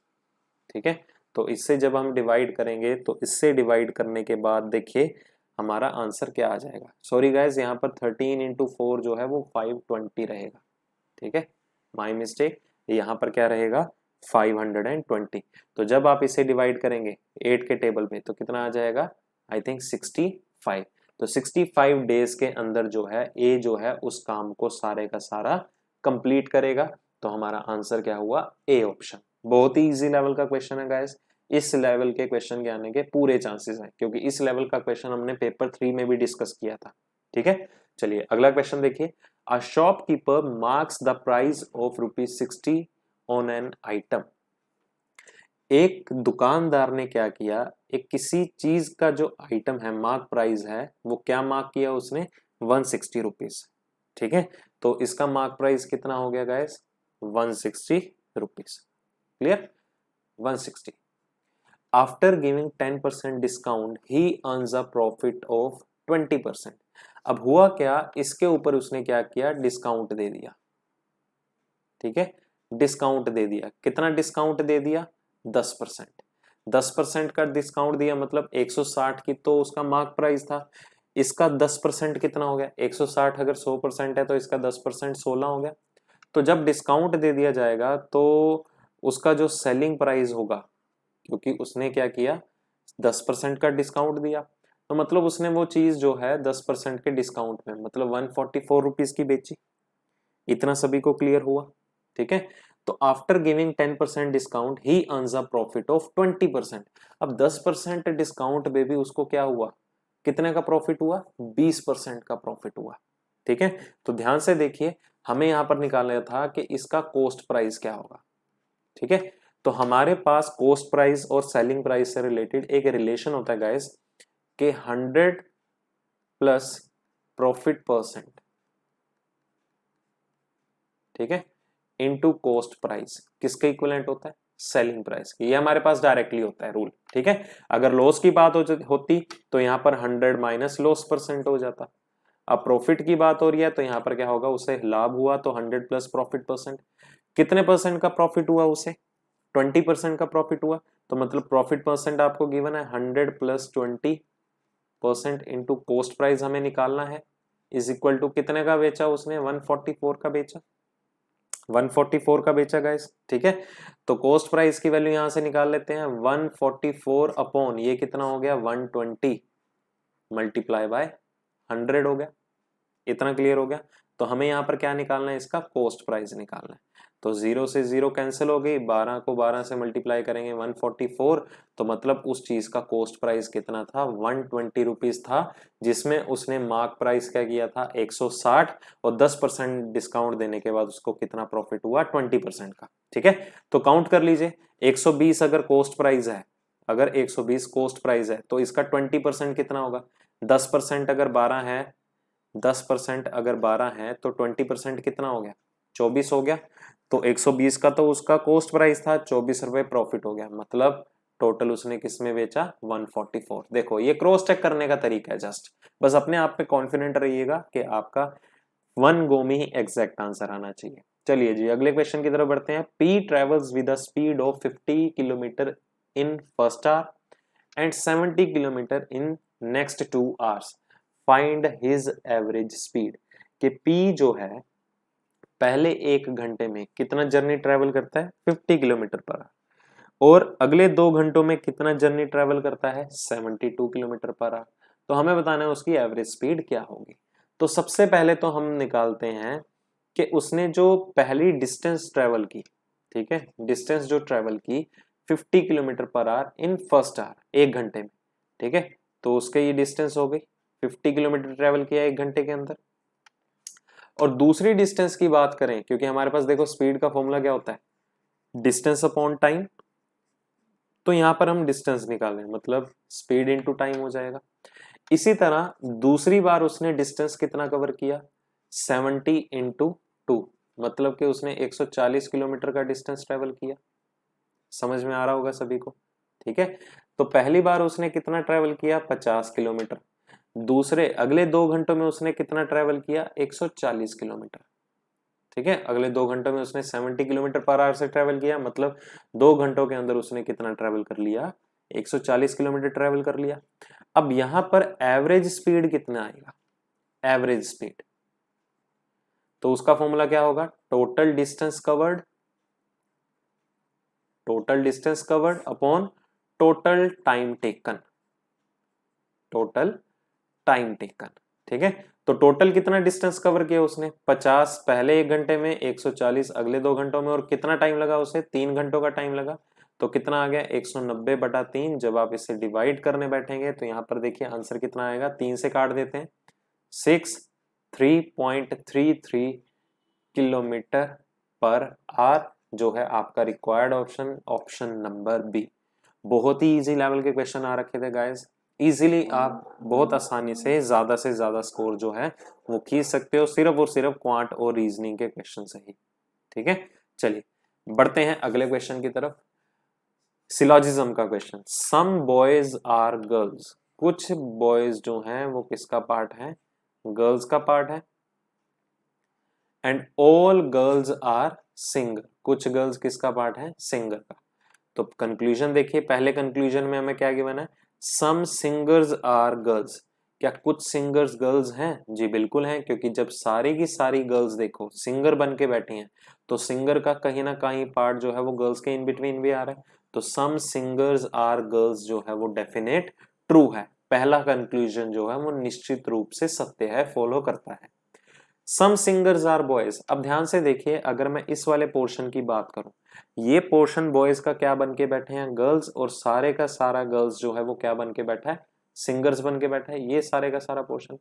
ठीक है, तो इससे जब हम डिवाइड करेंगे तो इससे डिवाइड करने के बाद देखिए हमारा आंसर क्या आ जाएगा। सॉरी गाइज, यहाँ पर 13 इंटू 4 जो है वो 520 रहेगा। ठीक है, माई मिस्टेक, यहाँ पर क्या रहेगा? 520। तो जब आप इसे डिवाइड करेंगे 8 के टेबल पे तो कितना आ जाएगा? I think 65। तो 65 डेज के अंदर जो है ए जो है उस काम को सारे का सारा कंप्लीट करेगा। तो हमारा आंसर क्या हुआ? A option. बहुत ही इजी लेवल का क्वेश्चन है गाइस, इस लेवल के क्वेश्चन के आने के पूरे चांसेस हैं, क्योंकि इस लेवल का क्वेश्चन हमने पेपर 3 में भी डिस्कस किया था। ठीक है, चलिए अगला क्वेश्चन देखिए। A shopkeeper marks the price of ₹60 on an item. एक दुकानदार ने क्या किया? एक किसी चीज का जो आइटम है, मार्क प्राइस है, वो क्या मार्क किया उसने? 160 रुपीज। ठीक है, तो इसका मार्क प्राइस कितना हो गया guys? 160 rupees. Clear? 160। After giving 10% discount he earns a profit of 20%। अब हुआ क्या? इसके ऊपर उसने क्या किया? डिस्काउंट दे दिया। ठीक है, डिस्काउंट दे दिया। कितना डिस्काउंट दे दिया? 10%। 10% का डिस्काउंट दिया, मतलब 160 की तो उसका मार्क प्राइस था, इसका 10% कितना हो गया, 160 अगर 100% है तो इसका 10% 16 हो गया। तो जब डिस्काउंट दे दिया जाएगा तो उसका जो सेलिंग प्राइस होगा, क्योंकि उसने क्या किया, 10% का डिस्काउंट दिया, तो मतलब उसने वो चीज जो है 10% के डिस्काउंट में, मतलब 144 रुपीज की बेची। इतना सभी को क्लियर हुआ? ठीक है। तो after giving 10% discount he earns a profit of 20%। अब 10% डिस्काउंट में भी उसको क्या हुआ, कितने का प्रॉफिट हुआ, 20% का प्रॉफिट हुआ। ठीक है। तो ध्यान से देखिए, हमें यहां पर निकालना था कि इसका कॉस्ट प्राइस क्या होगा। ठीक है। तो हमारे पास कॉस्ट प्राइस और सेलिंग प्राइस से रिलेटेड एक रिलेशन होता है गाइस, कि 100 प्लस प्रॉफिट परसेंट, ठीक है, इनटू कॉस्ट प्राइस किसके इक्विवेलेंट होता है, सेलिंग प्राइस की। ये हमारे पास डायरेक्टली होता है रूल। ठीक है। अगर लॉस की बात होती तो यहां पर 100 माइनस लॉस परसेंट हो जाता। अब प्रॉफिट की बात हो रही है तो यहां पर क्या होगा, उसे लाभ हुआ तो 100 प्लस प्रॉफिट परसेंट। कितने परसेंट का प्रॉफिट हुआ उसे, 20% का प्रॉफिट हुआ। तो मतलब प्रॉफिट परसेंट आपको गिवन है 100 प्लस 20% इंटू कॉस्ट प्राइस हमें निकालना है, इज इक्वल टू कितने का बेचा उसने, 144 का बेचा, 144 का बेचा गाइस। ठीक है। तो कॉस्ट प्राइस की वैल्यू यहां से निकाल लेते हैं, 144 अपॉन ये कितना हो गया, 120 मल्टीप्लाई बाय 100 हो गया। इतना क्लियर हो गया। तो हमें यहाँ पर क्या निकालना है, इसका कॉस्ट प्राइस निकालना है। तो 0 से 0 कैंसिल हो गई, 12 को 12 से मल्टीप्लाई करेंगे 144, तो मतलब उस चीज का कॉस्ट प्राइस कितना था, 120 रुपीज था, जिसमें उसने मार्क प्राइस क्या किया था, 160, और 10% डिस्काउंट देने के बाद उसको कितना प्रॉफिट हुआ, 20% का। ठीक है। तो काउंट कर लीजिए, 120 अगर कॉस्ट प्राइस है, अगर 120 कॉस्ट प्राइस है तो इसका 20% कितना होगा, 10% अगर 12 है, 10% अगर 12 है तो 20% कितना हो गया, 24 हो गया। तो 120 का तो उसका कॉस्ट प्राइस था, 24 रुपए प्रॉफिट हो गया, मतलब टोटल उसने किस में बेचा, 144। देखो ये क्रॉस चेक करने का तरीका है जस्ट, बस अपने आप पे कॉन्फिडेंट रहिएगा कि आपका वन गो में ही एग्जैक्ट आंसर आना चाहिए। चलिए जी अगले क्वेश्चन की तरफ बढ़ते हैं। P travels with a speed of 50 kilometre in first hour and 70 kilometre in next 2 hours, find his average speed. कि पी जो है पहले 1 घंटे में कितना जर्नी ट्रेवल करता है, 50 किलोमीटर पर आवर, और अगले 2 घंटों में कितना जर्नी ट्रेवल करता है, 72 किलोमीटर पर आवर। तो हमें बताना है उसकी एवरेज स्पीड क्या होगी। तो सबसे पहले तो हम निकालते हैं कि उसने जो पहली डिस्टेंस ट्रेवल की, ठीक है, डिस्टेंस जो ट्रेवल की 50 kilometre per hour in first hour, 1 घंटे में। ठीक है। तो उसके ये डिस्टेंस हो गई, 50 किलोमीटर ट्रेवल किया 1 घंटे के अंदर। और दूसरी डिस्टेंस की बात करें, क्योंकि हमारे पास देखो स्पीड का फॉर्मूला क्या होता है, डिस्टेंस अपॉन टाइम। तो यहां पर हम डिस्टेंस निकालें, मतलब स्पीड इनटू टाइम हो जाएगा। इसी तरह दूसरी बार उसने डिस्टेंस कितना कवर किया, 70 इंटू 2, मतलब कि उसने 140 किलोमीटर का डिस्टेंस ट्रेवल किया। समझ में आ रहा होगा सभी को? ठीक है। तो पहली बार उसने कितना ट्रेवल किया, 50 किलोमीटर। दूसरे अगले 2 घंटों में उसने कितना ट्रेवल किया, 140 किलोमीटर। ठीक है। अगले 2 घंटों में उसने 70 किलोमीटर पर आवर से ट्रेवल किया, मतलब 2 घंटों के अंदर उसने कितना ट्रेवल कर लिया, 140 किलोमीटर ट्रेवल कर लिया। अब यहां पर एवरेज स्पीड कितना आएगा, एवरेज स्पीड, तो उसका फॉर्मूला क्या होगा, total distance covered, total distance covered upon total time taken, total time taken. ठीक है। तो टोटल कितना डिस्टेंस कवर किया उसने, 50 पहले 1 घंटे में, 140 अगले 2 घंटों में, और कितना टाइम लगा उसे, 3 घंटों का टाइम लगा। तो कितना आ गया, 190/3। जब आप इसे डिवाइड करने बैठेंगे तो यहाँ पर देखिए आंसर कितना आएगा, 3 से काट देते हैं, 3.33 किलोमीटर पर आवर जो है आपका required option, option number B. बहुत ही इजी लेवल के क्वेश्चन आ रखे थे गाइस, इजीली आप बहुत आसानी से ज्यादा स्कोर जो है वो खींच सकते हो, सिर्फ और सिर्फ क्वांट और रीजनिंग के क्वेश्चन से ही। ठीक है। चलिए बढ़ते हैं अगले क्वेश्चन की तरफ। सिलॉजिज्म का question, some boys are girls, कुछ बॉयज जो हैं वो किसका पार्ट है, गर्ल्स का पार्ट है। And all girls are singer, कुछ गर्ल्स किसका पार्ट है, सिंगर का। तो कंक्लूजन देखिए, पहले कंक्लूजन में हमें क्या गिवन है, सम सिंगर्स आर गर्ल्स। क्या कुछ सिंगर्स गर्ल्स हैं? जी बिल्कुल हैं, क्योंकि जब सारी की सारी गर्ल्स देखो सिंगर बन के बैठी हैं तो सिंगर का कहीं ना कहीं पार्ट जो है वो गर्ल्स के इन बिटवीन भी आ रहा है। तो सम सिंगर्स आर गर्ल्स जो है वो डेफिनेट ट्रू है। पहला कंक्लूजन जो है वो निश्चित रूप से सत्य है, फॉलो करता है। सम सिंगर्स आर बॉयज, अब ध्यान से देखिए, अगर मैं इस वाले पोर्शन की बात करूं, ये पोर्शन बॉयज का क्या बन के बैठे हैं, गर्ल्स, और सारे का सारा गर्ल्स जो है वो क्या बन के बैठा है, सिंगर्स बन के बैठा है। ये सारे का सारा पोर्शन,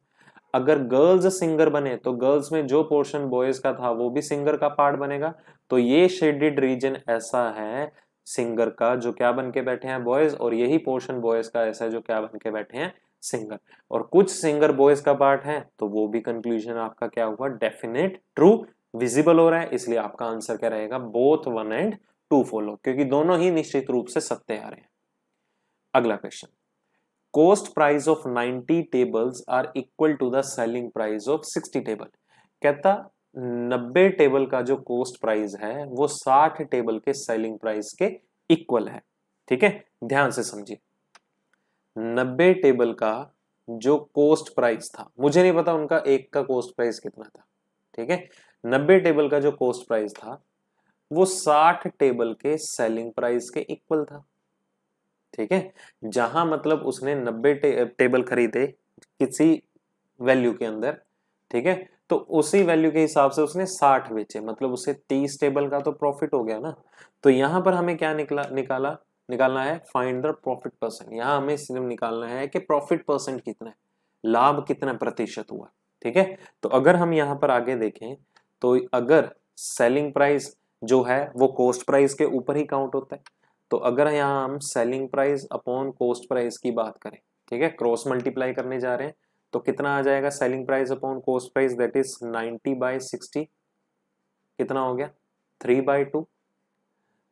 अगर गर्ल्स सिंगर बने तो गर्ल्स में जो पोर्शन बॉयज का था वो भी सिंगर का पार्ट बनेगा। तो ये शेडेड रीजन ऐसा है सिंगर का जो क्या बन के बैठे हैं, बॉयज, और यही पोर्शन बॉयज का ऐसा है जो क्या बन के बैठे हैं, सिंगर। और कुछ सिंगर बॉयज का पार्ट है, तो वो भी कंक्लूजन आपका क्या हुआ, डेफिनेट ट्रू विजिबल हो रहा है। इसलिए आपका आंसर क्या रहेगा, बोथ 1 एंड 2 फॉलो, क्योंकि दोनों ही निश्चित रूप से सत्य आ रहे हैं। अगला question, cost price of 90 tables are equal to the selling price of 60 table. कहता 90 टेबल का जो कोस्ट प्राइस है वो 60 टेबल के सेलिंग प्राइस के इक्वल है। ठीक है, ध्यान से समझिए, 90 टेबल का जो कोस्ट प्राइस था, मुझे नहीं पता उनका एक का कोस्ट प्राइस कितना था, ठीक है, 90 टेबल का जो कोस्ट प्राइस था वो 60 टेबल के सेलिंग प्राइस के इक्वल था। ठीक है, जहां मतलब उसने 90 टेबल खरीदे किसी वैल्यू के अंदर, ठीक है, तो उसी वैल्यू के हिसाब से उसने 60 बेचे, मतलब उसे 30 टेबल का तो प्रॉफिट हो गया ना। तो यहां पर हमें क्या निकालना है, फाइंड द प्रॉफिट परसेंट। यहां हमें सिर्फ निकालना है कि प्रॉफिट परसेंट कितना है, लाभ कितना प्रतिशत हुआ। ठीक है, तो अगर हम यहां पर आगे देखें तो अगर सेलिंग प्राइस जो है वो कोस्ट प्राइस के ऊपर ही काउंट होता है, तो अगर यहाँ हम selling price upon coast price की बात करें, ठीक है, क्रॉस मल्टीप्लाई करने जा रहे हैं, तो कितना आ जाएगा, selling price upon coast price, that is 90/60, कितना हो गया, 3/2।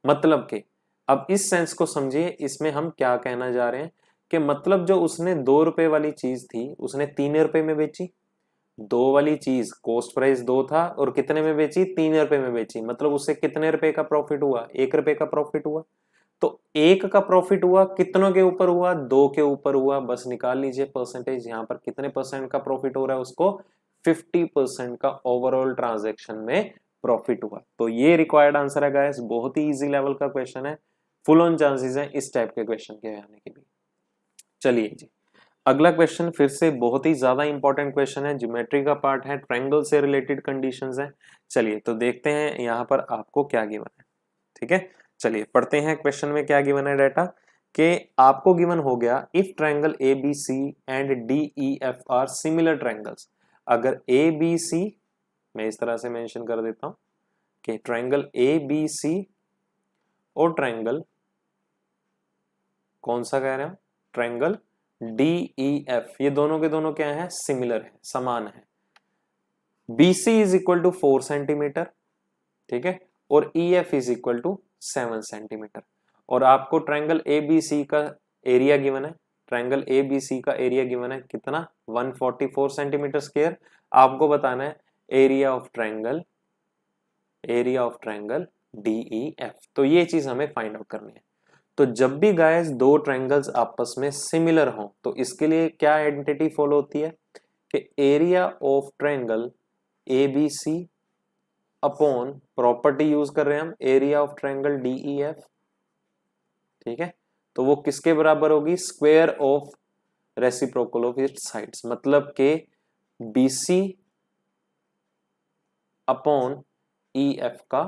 मतलब कि अब इस सेंस को समझिए, इसमें हम क्या कहना जा रहे हैं कि मतलब जो उसने 2 रुपए वाली चीज थी उसने 3 रुपए में बेची, 2 वाली चीज कोस्ट प्राइस 2 था और कितने में बेची, 3 रुपए में बेची, मतलब उससे कितने रुपए का प्रॉफिट हुआ, 1 रुपए का प्रॉफिट हुआ। तो 1 का प्रॉफिट हुआ, कितनों के ऊपर हुआ, 2 के ऊपर हुआ, बस निकाल लीजिए परसेंटेज, यहाँ पर कितने परसेंट का प्रॉफिट हो रहा है उसको, 50% का ओवरऑल ट्रांजैक्शन में प्रॉफिट हुआ। तो ये रिक्वायर्ड आंसर है गाइस, बहुत ही इजी लेवल का क्वेश्चन है, फुल ऑन चांसेस है इस टाइप के क्वेश्चन के आने के भी। चलिए जी, अगला क्वेश्चन फिर से बहुत ही ज्यादा इंपॉर्टेंट क्वेश्चन है, ज्योमेट्री का पार्ट है, ट्रायंगल से रिलेटेड कंडीशंस है। चलिए तो देखते हैं यहाँ पर आपको क्या गिवन है। ठीक है, चलिए पढ़ते हैं क्वेश्चन में क्या गिवन है डाटा, कि आपको गिवन हो गया if triangle A B C and D E F are similar triangles. अगर ए बी सी, मैं इस तरह से मेंशन कर देता हूं कि ट्रायंगल ए बी सी और ट्रायंगल कौन सा कह रहे हैं, ट्रायंगल डी ई एफ, ये दोनों के दोनों क्या है, सिमिलर है, समान है। B C is equal to 4 centimetre, ठीक है, और E F is equal to 7 centimetre. और आपको ट्रायंगल ए बी सी का एरिया गिवन है, ट्रायंगल ए बी सी का एरिया गिवन है कितना, 144 सेंटीमीटर स्क्वायर। आपको बताना है area of triangle D E F, तो ये चीज हमें फाइंड आउट करनी है। तो जब भी गाइस दो ट्रायंगल्स आपस में सिमिलर हो तो इसके लिए क्या आइडेंटिटी फॉलो होती है कि area of triangle A B C upon property use कर रहे हैं हम, area of triangle D E F. ठीक है, तो वो किसके बराबर होगी, square of reciprocal of its sides, मतलब के BC अपॉन EF का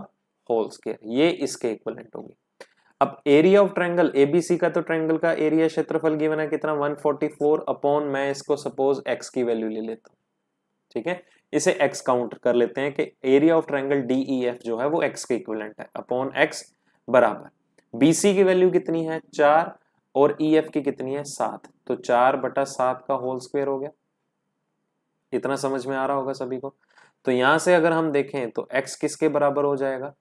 होल स्क्वायर, ये इसके इक्विवेलेंट होगी। अब एरिया ऑफ ट्रायंगल ABC का, तो ट्रायंगल का एरिया क्षेत्रफल गिवन है कितना, 144 अपॉन, मैं इसको सपोज x की वैल्यू ले लेता हूं। ठीक है, इसे x काउंट कर लेते हैं कि एरिया ऑफ ट्रायंगल DEF जो है वो x के इक्विवेलेंट है, अपॉन x बराबर BC की वैल्यू कितनी है 4 और EF की कितनी है 7, तो 4/7 का होल स्क्वायर हो गया। इतना समझ में आ रहा होगा सभी को। तो यहां से अगर हम देखें तो x किसके बराबर हो जाएगा,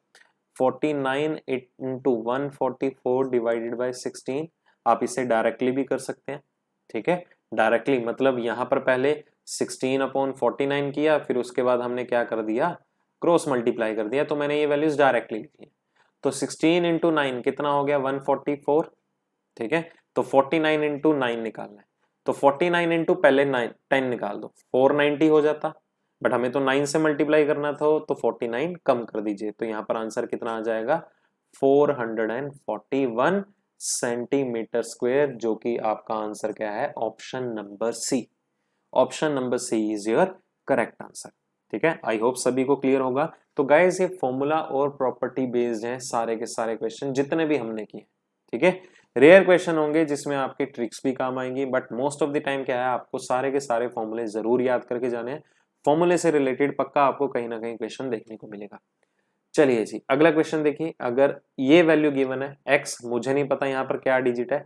49 इंटू 144 डिवाइडेड बाई 16। आप इसे डायरेक्टली भी कर सकते हैं। ठीक है, डायरेक्टली मतलब यहां पर पहले 16 अपॉन 49 किया, फिर उसके बाद हमने क्या कर दिया, क्रॉस मल्टीप्लाई कर दिया, तो मैंने ये वैल्यूज डायरेक्टली लिखी है। तो 16 इंटू 9 कितना हो गया 144, ठीक है। तो 49 इंटू 9 निकालना है, तो 49 इंटू पहले 10 निकाल दो, 490 हो जाता, बट हमें तो 9 से मल्टीप्लाई करना था, तो 49 कम कर दीजिए, तो यहाँ पर आंसर कितना आ जाएगा 441 सेंटीमीटर स्क्वायर, जो कि आपका आंसर क्या है option number C. Option number C is your correct answer, ठीक है। आई होप सभी को क्लियर होगा। तो गाइस ये फॉर्मूला और प्रॉपर्टी बेस्ड हैं सारे के सारे क्वेश्चन जितने भी हमने किए, ठीक है। रेयर क्वेश्चन होंगे जिसमें आपकी ट्रिक्स भी काम आएंगी, but most of the time क्या है आपको सारे के सारे फॉर्मूले जरूर याद करके जाने हैं। फॉर्मूले से रिलेटेड पक्का आपको कहीं ना कहीं क्वेश्चन देखने को मिलेगा। चलिए जी अगला क्वेश्चन देखिए, अगर ये वैल्यू गिवन है x, मुझे नहीं पता यहाँ पर क्या डिजिट है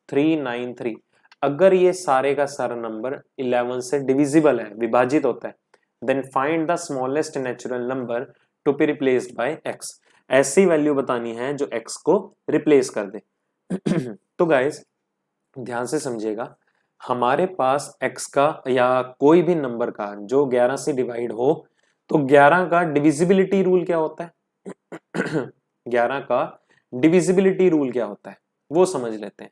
393, अगर ये सारे का सारा नंबर 11 से डिविजिबल है, विभाजित होता है, then find the smallest natural number to be replaced by x। ऐसी वैल्यू बतानी है जो x को रिप्लेस कर दे। तो गाइस ध्यान से समझिएगा, हमारे पास x का या कोई भी नंबर का जो 11 से डिवाइड हो, तो 11 का डिविजिबिलिटी रूल क्या होता है 11 का डिविजिबिलिटी रूल क्या होता है वो समझ लेते हैं।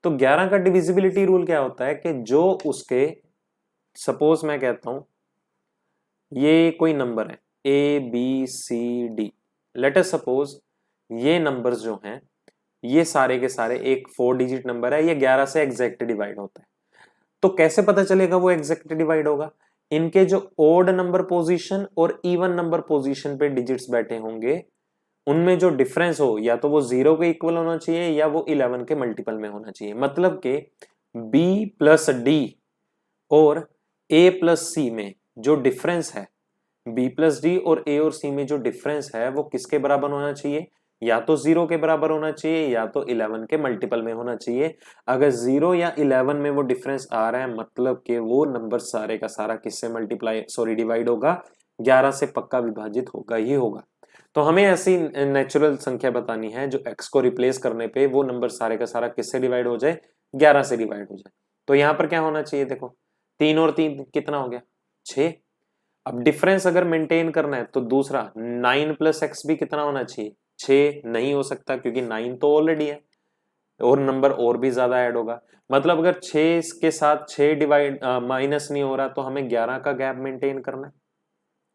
तो 11 का डिविजिबिलिटी रूल क्या होता है कि जो उसके, सपोज मैं कहता हूं ये कोई नंबर है ABCD, लेट अस सपोज ये नंबर्स जो हैं ये सारे के सारे एक 4 डिजिट नंबर है, ये 11 से एग्जैक्ट डिवाइड होता है। तो कैसे पता चलेगा वो एग्जैक्ट डिवाइड होगा, इनके जो ओड नंबर पोजीशन और इवन नंबर पोजीशन पे डिजिट्स बैठे होंगे उनमें जो डिफरेंस हो या तो वो 0 के इक्वल होना चाहिए या वो 11 के मल्टीपल में होना चाहिए। मतलब के B प्लस डी और A प्लस सी में जो डिफरेंस है, B प्लस डी और A और C में जो डिफरेंस है वो किसके बराबर होना चाहिए, या तो 0 के बराबर होना चाहिए या तो 11 के मल्टीपल में होना चाहिए। अगर 0 या 11 में वो डिफरेंस आ रहा है मतलब कि वो नंबर सारे का सारा किससे मल्टीप्लाई डिवाइड होगा, 11 से पक्का विभाजित होगा ही होगा। तो हमें ऐसी नेचुरल संख्या बतानी है जो x को रिप्लेस करने पे वो नंबर सारे का सारा किससे डिवाइड हो जाए, 11 से डिवाइड हो जाए। तो यहाँ पर क्या होना चाहिए, देखो 3 और 3 कितना हो गया 6। अब डिफरेंस अगर मेंटेन करना है तो दूसरा 9 प्लस एक्स भी कितना होना चाहिए 6, नहीं हो सकता क्योंकि 9 तो ऑलरेडी है और नंबर और भी ज्यादा ऐड होगा। मतलब अगर 6 के साथ 6 डिवाइड माइनस नहीं हो रहा तो हमें 11 का गैप मेंटेन करना है।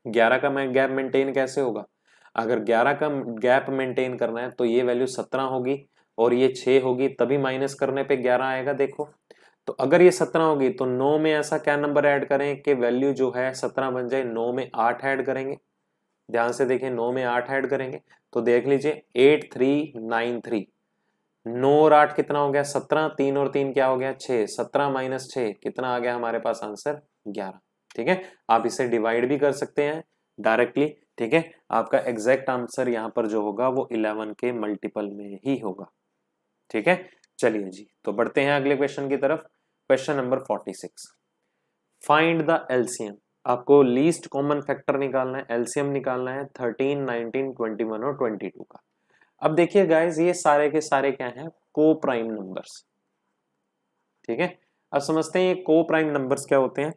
11 का गैप मेंटेन कैसे होगा, अगर 11 का गैप मेंटेन करना है तो ये वैल्यू 17 होगी और ये 6 होगी, तभी माइनस करने पे 11 आएगा। देखो तो अगर ये 17 होगी तो 9 में ऐसा क्या नंबर ऐड करें कि वैल्यू जो है 17 बन जाए, 9 में 8 ऐड करेंगे। ध्यान से देखें 9 में 8 ऐड करेंगे तो देख लीजिए 8393, 9 और 8 कितना हो गया 17, 3 और 3 क्या हो गया 6, 17 माइनस 6 कितना आ गया हमारे पास आंसर 11। ठीक है, आप इसे डिवाइड भी कर सकते हैं डायरेक्टली। ठीक है, आपका एग्जैक्ट आंसर यहाँ पर जो होगा वो 11 के मल्टीपल में ही होगा। ठीक है, चलिए जी तो बढ़ते हैं अगले क्वेश्चन की तरफ। Question number 46, find the LCM. आपको लीस्ट कॉमन फैक्टर निकालना है, एलसीएम निकालना है 13, 19, 21 और 22 का। अब देखिए गाइस ये सारे के सारे क्या हैं को प्राइम नंबर्स। ठीक है, अब समझते हैं ये को प्राइम नंबर्स क्या होते हैं।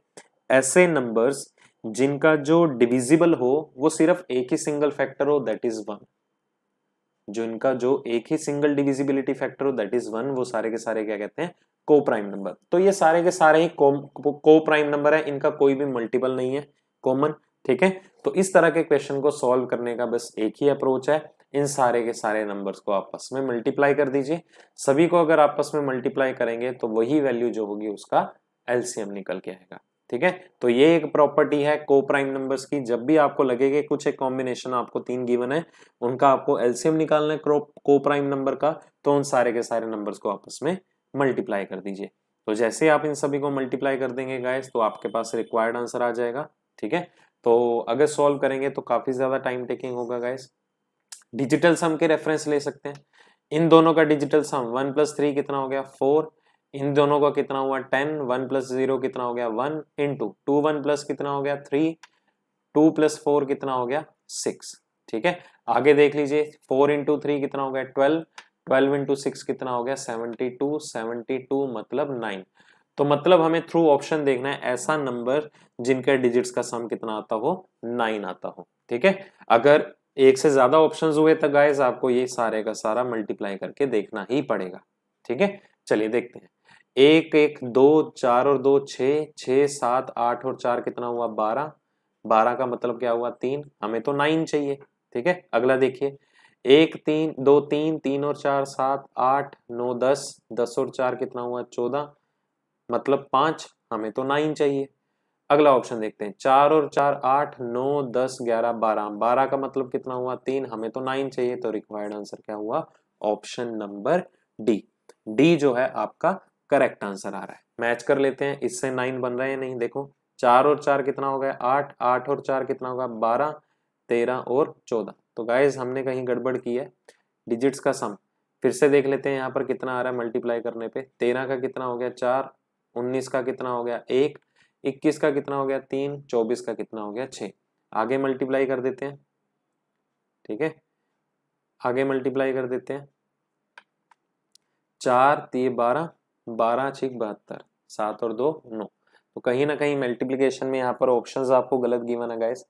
ऐसे नंबर्स जिनका जो डिविजिबल हो वो सिर्फ एक ही सिंगल फैक्टर हो, दैट इज 1। जो इनका जो एक ही सिंगल डिविजिबिलिटी फैक्टर हो दैट इज 1, वो सारे के सारे क्या कहते हैं को प्राइम नंबर। तो ये सारे के सारे ही को प्राइम नंबर है, इनका कोई भी मल्टीपल नहीं है कॉमन। ठीक है, तो इस तरह के क्वेश्चन को सॉल्व करने का बस एक ही अप्रोच है, इन सारे के सारे नंबर्स को आपस में मल्टीप्लाई कर दीजिए। सभी को अगर आपस में मल्टीप्लाई करेंगे तो वही वैल्यू जो होगी उसका एलसीएम निकल के आएगा। ठीक है, तो ये एक प्रॉपर्टी है को प्राइम नंबर्स की। जब भी आपको लगे कि कुछ एक कॉम्बिनेशन आपको 3 गिवन है उनका आपको एलसीएम निकालना है को प्राइम नंबर का, तो उन सारे के सारे नंबर्स को आपस में मल्टीप्लाई कर दीजिए। तो जैसे आप इन सभी को मल्टीप्लाई कर देंगे गाइस तो आपके पास रिक्वायर्ड आंसर आ जाएगा। ठीक है, तो अगर सॉल्व करेंगे तो काफी ज्यादा टाइम टेकिंग होगा गाइस। डिजिटल सम के रेफरेंस ले सकते हैं, इन दोनों का डिजिटल सम 1 प्लस 3 कितना हो गया 4, इन दोनों का कितना हुआ 10, 1 प्लस 0 कितना हो गया 1 इंटू 2, 1 प्लस कितना हो गया 3, 2 प्लस 4 कितना हो गया 6। ठीक है, आगे देख लीजिए 4 इंटू 3 कितना हो गया 12, 12 इंटू 6 कितना हो गया 72, 72 मतलब 9। तो मतलब हमें थ्रू ऑप्शन देखना है ऐसा नंबर जिनके डिजिट्स का सम कितना आता हो 9 आता हो। ठीक है, अगर एक से ज्यादा ऑप्शंस हुए तो गाइस आपको ये सारे का सारा मल्टीप्लाई करके देखना ही पड़ेगा। ठीक है, चलिए देखते हैं। एक एक दो, चार और दो छः, छः सात आठ और चार कितना हुआ 12, 12 का मतलब क्या हुआ 3, हमें तो 9 चाहिए। ठीक है, अगला देखिए, एक तीन दो तीन, तीन और चार 7 8 9 10, 10 और चार कितना हुआ 14, मतलब 5, हमें तो 9 चाहिए। अगला ऑप्शन देखते हैं, 4 और 4 8 9 10 11 12, 12 का मतलब कितना हुआ 3, हमें तो 9 चाहिए, तो रिक्वायर्ड आंसर क्या हुआ ऑप्शन नंबर डी। डी जो है आपका करेक्ट आंसर आ रहा है। मैच कर लेते हैं, इससे 9 बन रहा है नहीं, देखो 4 और 4 कितना हो गया 8, 8 और 4 कितना होगा 12, 13 और 14। तो गाइज हमने कहीं गड़बड़ की है, डिजिट्स का सम फिर से देख लेते हैं यहाँ पर कितना आ रहा है मल्टीप्लाई करने पे। 13 का कितना हो गया 4, 19 का कितना हो गया 1, 21 का कितना हो गया 3, 24 का कितना हो गया 6। आगे मल्टीप्लाई कर देते हैं। ठीक है, आगे मल्टीप्लाई कर देते हैं, 4 3 12, 12 6 72, 7 और 2 9। तो कहीं ना कहीं मल्टीप्लीकेशन में यहाँ पर ऑप्शंस आपको गलत गिवन है गाइस।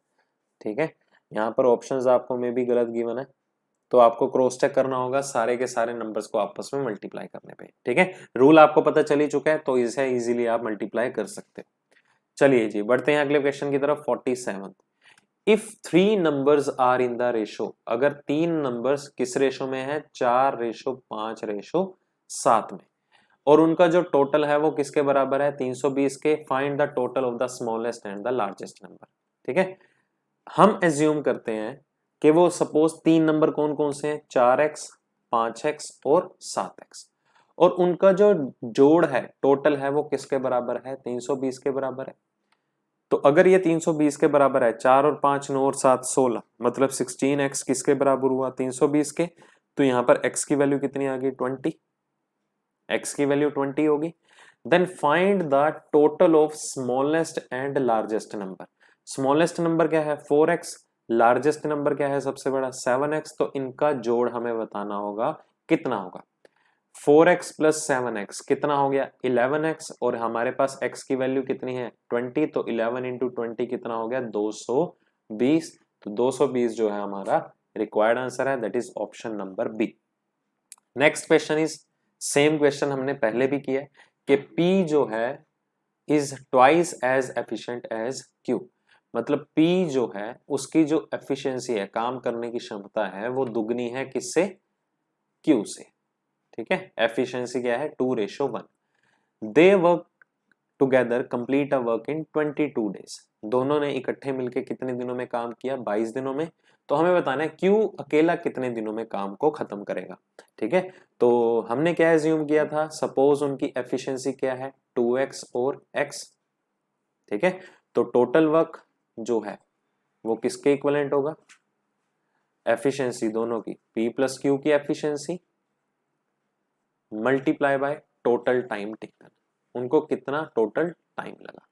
ठीक है, यहाँ पर ऑप्शंस आपको में भी गलत गिवन है, तो आपको क्रॉस चेक करना होगा सारे के सारे नंबर्स को आपस में मल्टीप्लाई करने पे। ठीक है, रूल आपको पता चल ही चुका है, तो इसे इजीली आप मल्टीप्लाई कर सकते हो। चलिए जी, बढ़ते हैं अगले क्वेश्चन की तरफ। 47, if 3 numbers are in the ratio, अगर 3 नंबर्स किस रेशो में है 4:5:7 में, और उनका जो टोटल है वो किसके बराबर है 320 के, find the total of the smallest and the largest number. ठीक है, हम एज्यूम करते हैं कि वो सपोज 3 नंबर कौन कौन से हैं 4x 5x और 7x, और उनका जो जोड़ है टोटल है वो किसके बराबर है 320 के बराबर है। तो अगर ये 320 के बराबर है, 4 और 5 9 और 7 16, मतलब 16x किसके बराबर हुआ 320 के, तो यहाँ पर x की वैल्यू कितनी आ गई 20, x की वैल्यू 20 होगी। Then find the total of smallest and largest number. Smallest number क्या है 4x, लार्जेस्ट नंबर क्या है सबसे बड़ा 7x, तो इनका जोड़ हमें बताना होगा कितना होगा। 4x प्लस 7x कितना हो गया 11x, और हमारे पास x की वैल्यू कितनी है 20, तो 11 इंटू 20 कितना हो गया 220। तो 220 जो है हमारा रिक्वायर्ड आंसर है, that is option number B. Next question is, same question हमने पहले भी किया है कि P जो है is twice as efficient as Q, मतलब P जो है उसकी जो एफिशिएंसी है, काम करने की क्षमता है, वो दुगनी है किससे Q से। ठीक है, एफिशिएंसी क्या है 2:1। They work together complete a work in 22 days, दोनों ने इकट्ठे मिलकर कितने दिनों में काम किया 22 दिनों में। तो हमें बताना है क्यू अकेला कितने दिनों में काम को खत्म करेगा। ठीक है, तो हमने क्या एज्यूम किया था, सपोज उनकी एफिशिएंसी क्या है 2x और x। ठीक है, तो टोटल वर्क जो है वो किसके इक्विवेलेंट होगा, एफिशिएंसी दोनों की p प्लस क्यू की efficiency multiply by total time taken, उनको कितना टोटल टाइम लगा।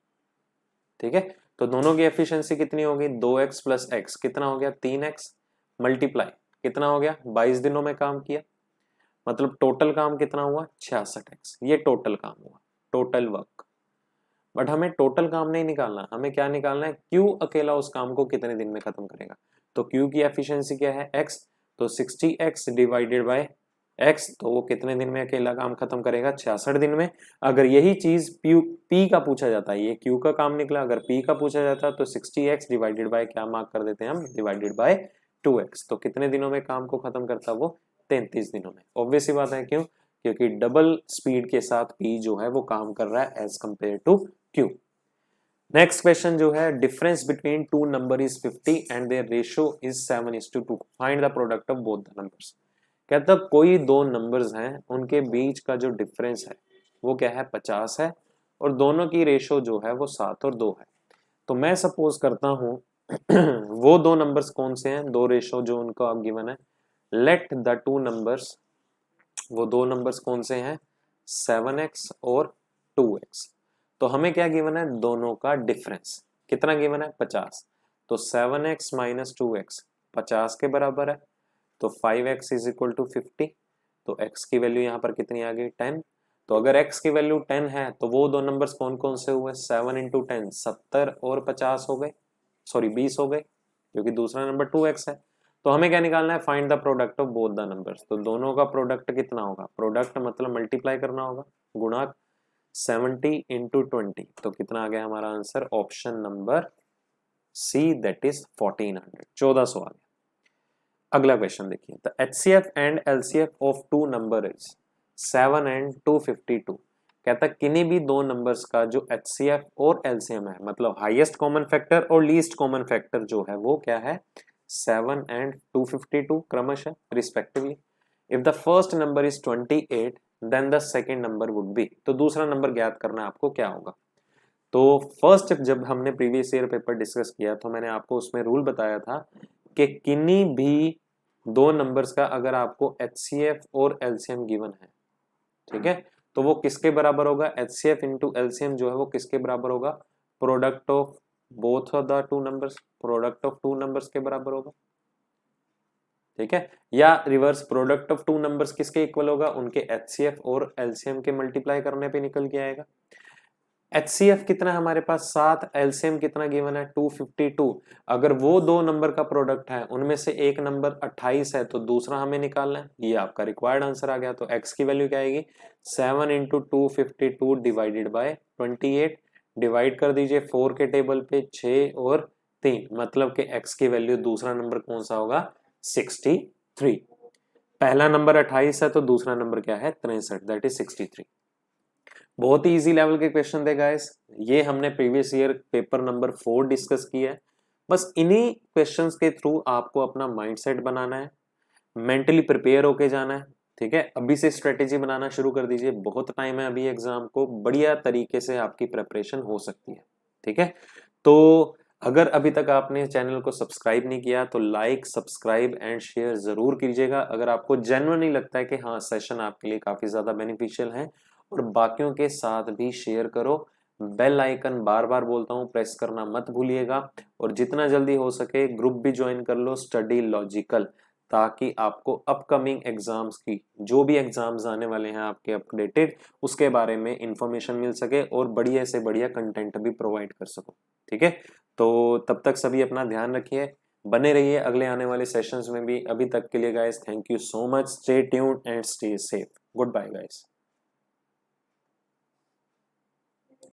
ठीक है, तो दोनों की एफिशिएंसी कितनी होगी 2x प्लस एक्स कितना हो गया 3x, मल्टीप्लाई कितना हो गया 22 दिनों में काम किया, मतलब टोटल काम कितना हुआ 66x, ये टोटल काम हुआ, टोटल वर्क। बट हमें टोटल काम नहीं निकालना, हमें क्या निकालना है क्यू अकेला उस काम को कितने दिन में खत्म करेगा। तो क्यू की एफिशिएंसी क्या है x, तो 60x डिवाइडेड बाय x, तो वो कितने दिन में अकेला काम खत्म करेगा 66 दिन में। अगर यही चीज p का पूछा जाता है, ये q का काम निकला, अगर p का पूछा जाता है तो 60x डिवाइडेड बाय क्या मार्क कर देते हैं हम डिवाइडेड बाय 2x, तो कितने दिनों में काम को खत्म करता है वो 33 दिनों में। ऑब्वियस सी बात है, क्यों, क्योंकि डबल स्पीड के साथ p जो है वो काम कर रहा है as compare to q। Next question जो है, difference between two number is 50 and their ratio is 7:2, find the product of both the numbers. कहता कोई दो नंबर्स हैं, उनके बीच का जो डिफरेंस है वो क्या है 50 है, और दोनों की रेशो जो है वो 7 और 2 है। तो मैं सपोज करता हूं वो दो नंबर्स कौन से हैं, दो रेशो जो उनका गिवन है, लेट द टू नंबर्स, वो दो नंबर्स कौन से हैं 7x और 2x। तो हमें क्या गिवन है, दोनों का डिफरेंस कितना गिवन है 50, तो 7x माइनस 2x 50 के बराबर है, तो 5x इज इक्वल टू 50, तो x की वैल्यू यहाँ पर कितनी आ गई 10। तो अगर x की वैल्यू 10 है तो वो दो नंबर्स कौन कौन से हुए 7 इंटू 10 70 और 50 हो गए, सॉरी 20 हो गए, क्योंकि दूसरा नंबर 2x है। तो हमें क्या निकालना है, find the product of both the numbers. तो दोनों का प्रोडक्ट कितना होगा, प्रोडक्ट मतलब मल्टीप्लाई करना होगा, गुणा 70 इंटू 20, तो कितना आ गया हमारा answer, option number C, that is 1400, 1400 आ गया। अगला क्वेश्चन देखिए, the HCF and LCF of two number is 7 and 252। कहता है किन्हीं भी दो नंबर्स का जो HCF और LCM है, मतलब हाईएस्ट कॉमन फैक्टर और लीस्ट कॉमन फैक्टर जो है वो क्या है, 7 एंड 252 क्रमशः respectively. If the first number is 28 then the second number would be, तो दूसरा नंबर ज्ञात करना आपको क्या होगा। तो फर्स्ट जब हमने प्रीवियस ईयर पेपर डिस्कस किया तो मैंने आपको उसमें रूल बताया था कि किन्हीं भी दो नंबर्स का अगर आपको HCF और LCM गिवन है, ठीक है, तो वो किसके बराबर होगा, HCF इंटू LCM जो है वो किसके बराबर होगा, product of both of the two numbers, product of two numbers के बराबर होगा, ठीक है, या reverse product of two numbers किसके इक्वल होगा, उनके HCF और LCM के मल्टीप्लाई करने पे निकल के आएगा। HCF कितना है हमारे पास 7, LCM कितना गिवन है 252। अगर वो दो नंबर का प्रोडक्ट है उनमें से एक नंबर 28 है तो दूसरा हमें निकालना है, ये आपका रिक्वायर्ड आंसर आ गया। तो x की वैल्यू क्या आएगी, 7 इंटू 252 डिवाइडेड बाय 28, डिवाइड कर दीजिए 4 के टेबल पे 6 और 3, मतलब कि x की वैल्यू दूसरा नंबर कौन सा होगा, 63। पहला नंबर 28 है तो दूसरा नंबर क्या है 63, दैट इज 63। बहुत ही इजी लेवल के क्वेश्चन थे गाइस, ये हमने previous year paper number 4 discuss किया है। बस इन्हीं क्वेश्चंस के थ्रू आपको अपना माइंडसेट बनाना है, मेंटली प्रिपेयर होके जाना है, ठीक है। अभी से स्ट्रेटेजी बनाना शुरू कर दीजिए, बहुत टाइम है अभी एग्जाम को, बढ़िया तरीके से आपकी प्रिपरेशन हो सकती है, ठीक है। तो अगर अभी तक आपने चैनल को सब्सक्राइब नहीं किया तो लाइक, सब्सक्राइब एंड शेयर जरूर कीजिएगा। अगर आपको जेन्युइनली लगता है कि हाँ सेशन आपके लिए काफी ज्यादा बेनिफिशियल है, और बाकियों के साथ भी शेयर करो। बेल आइकन बार बार बोलता हूँ प्रेस करना मत भूलिएगा, और जितना जल्दी हो सके ग्रुप भी ज्वाइन कर लो स्टडी लॉजिकल, ताकि आपको अपकमिंग एग्जाम्स की, जो भी एग्जाम्स आने वाले हैं आपके अपडेटेड, उसके बारे में इंफॉर्मेशन मिल सके और बढ़िया से बढ़िया कंटेंट भी प्रोवाइड कर सको, ठीक है। तो तब तक सभी अपना ध्यान रखिए, बने रहिए अगले आने वाले सेशंस में भी। अभी तक के लिए guys thank you so much, stay tuned and stay safe, goodbye guys.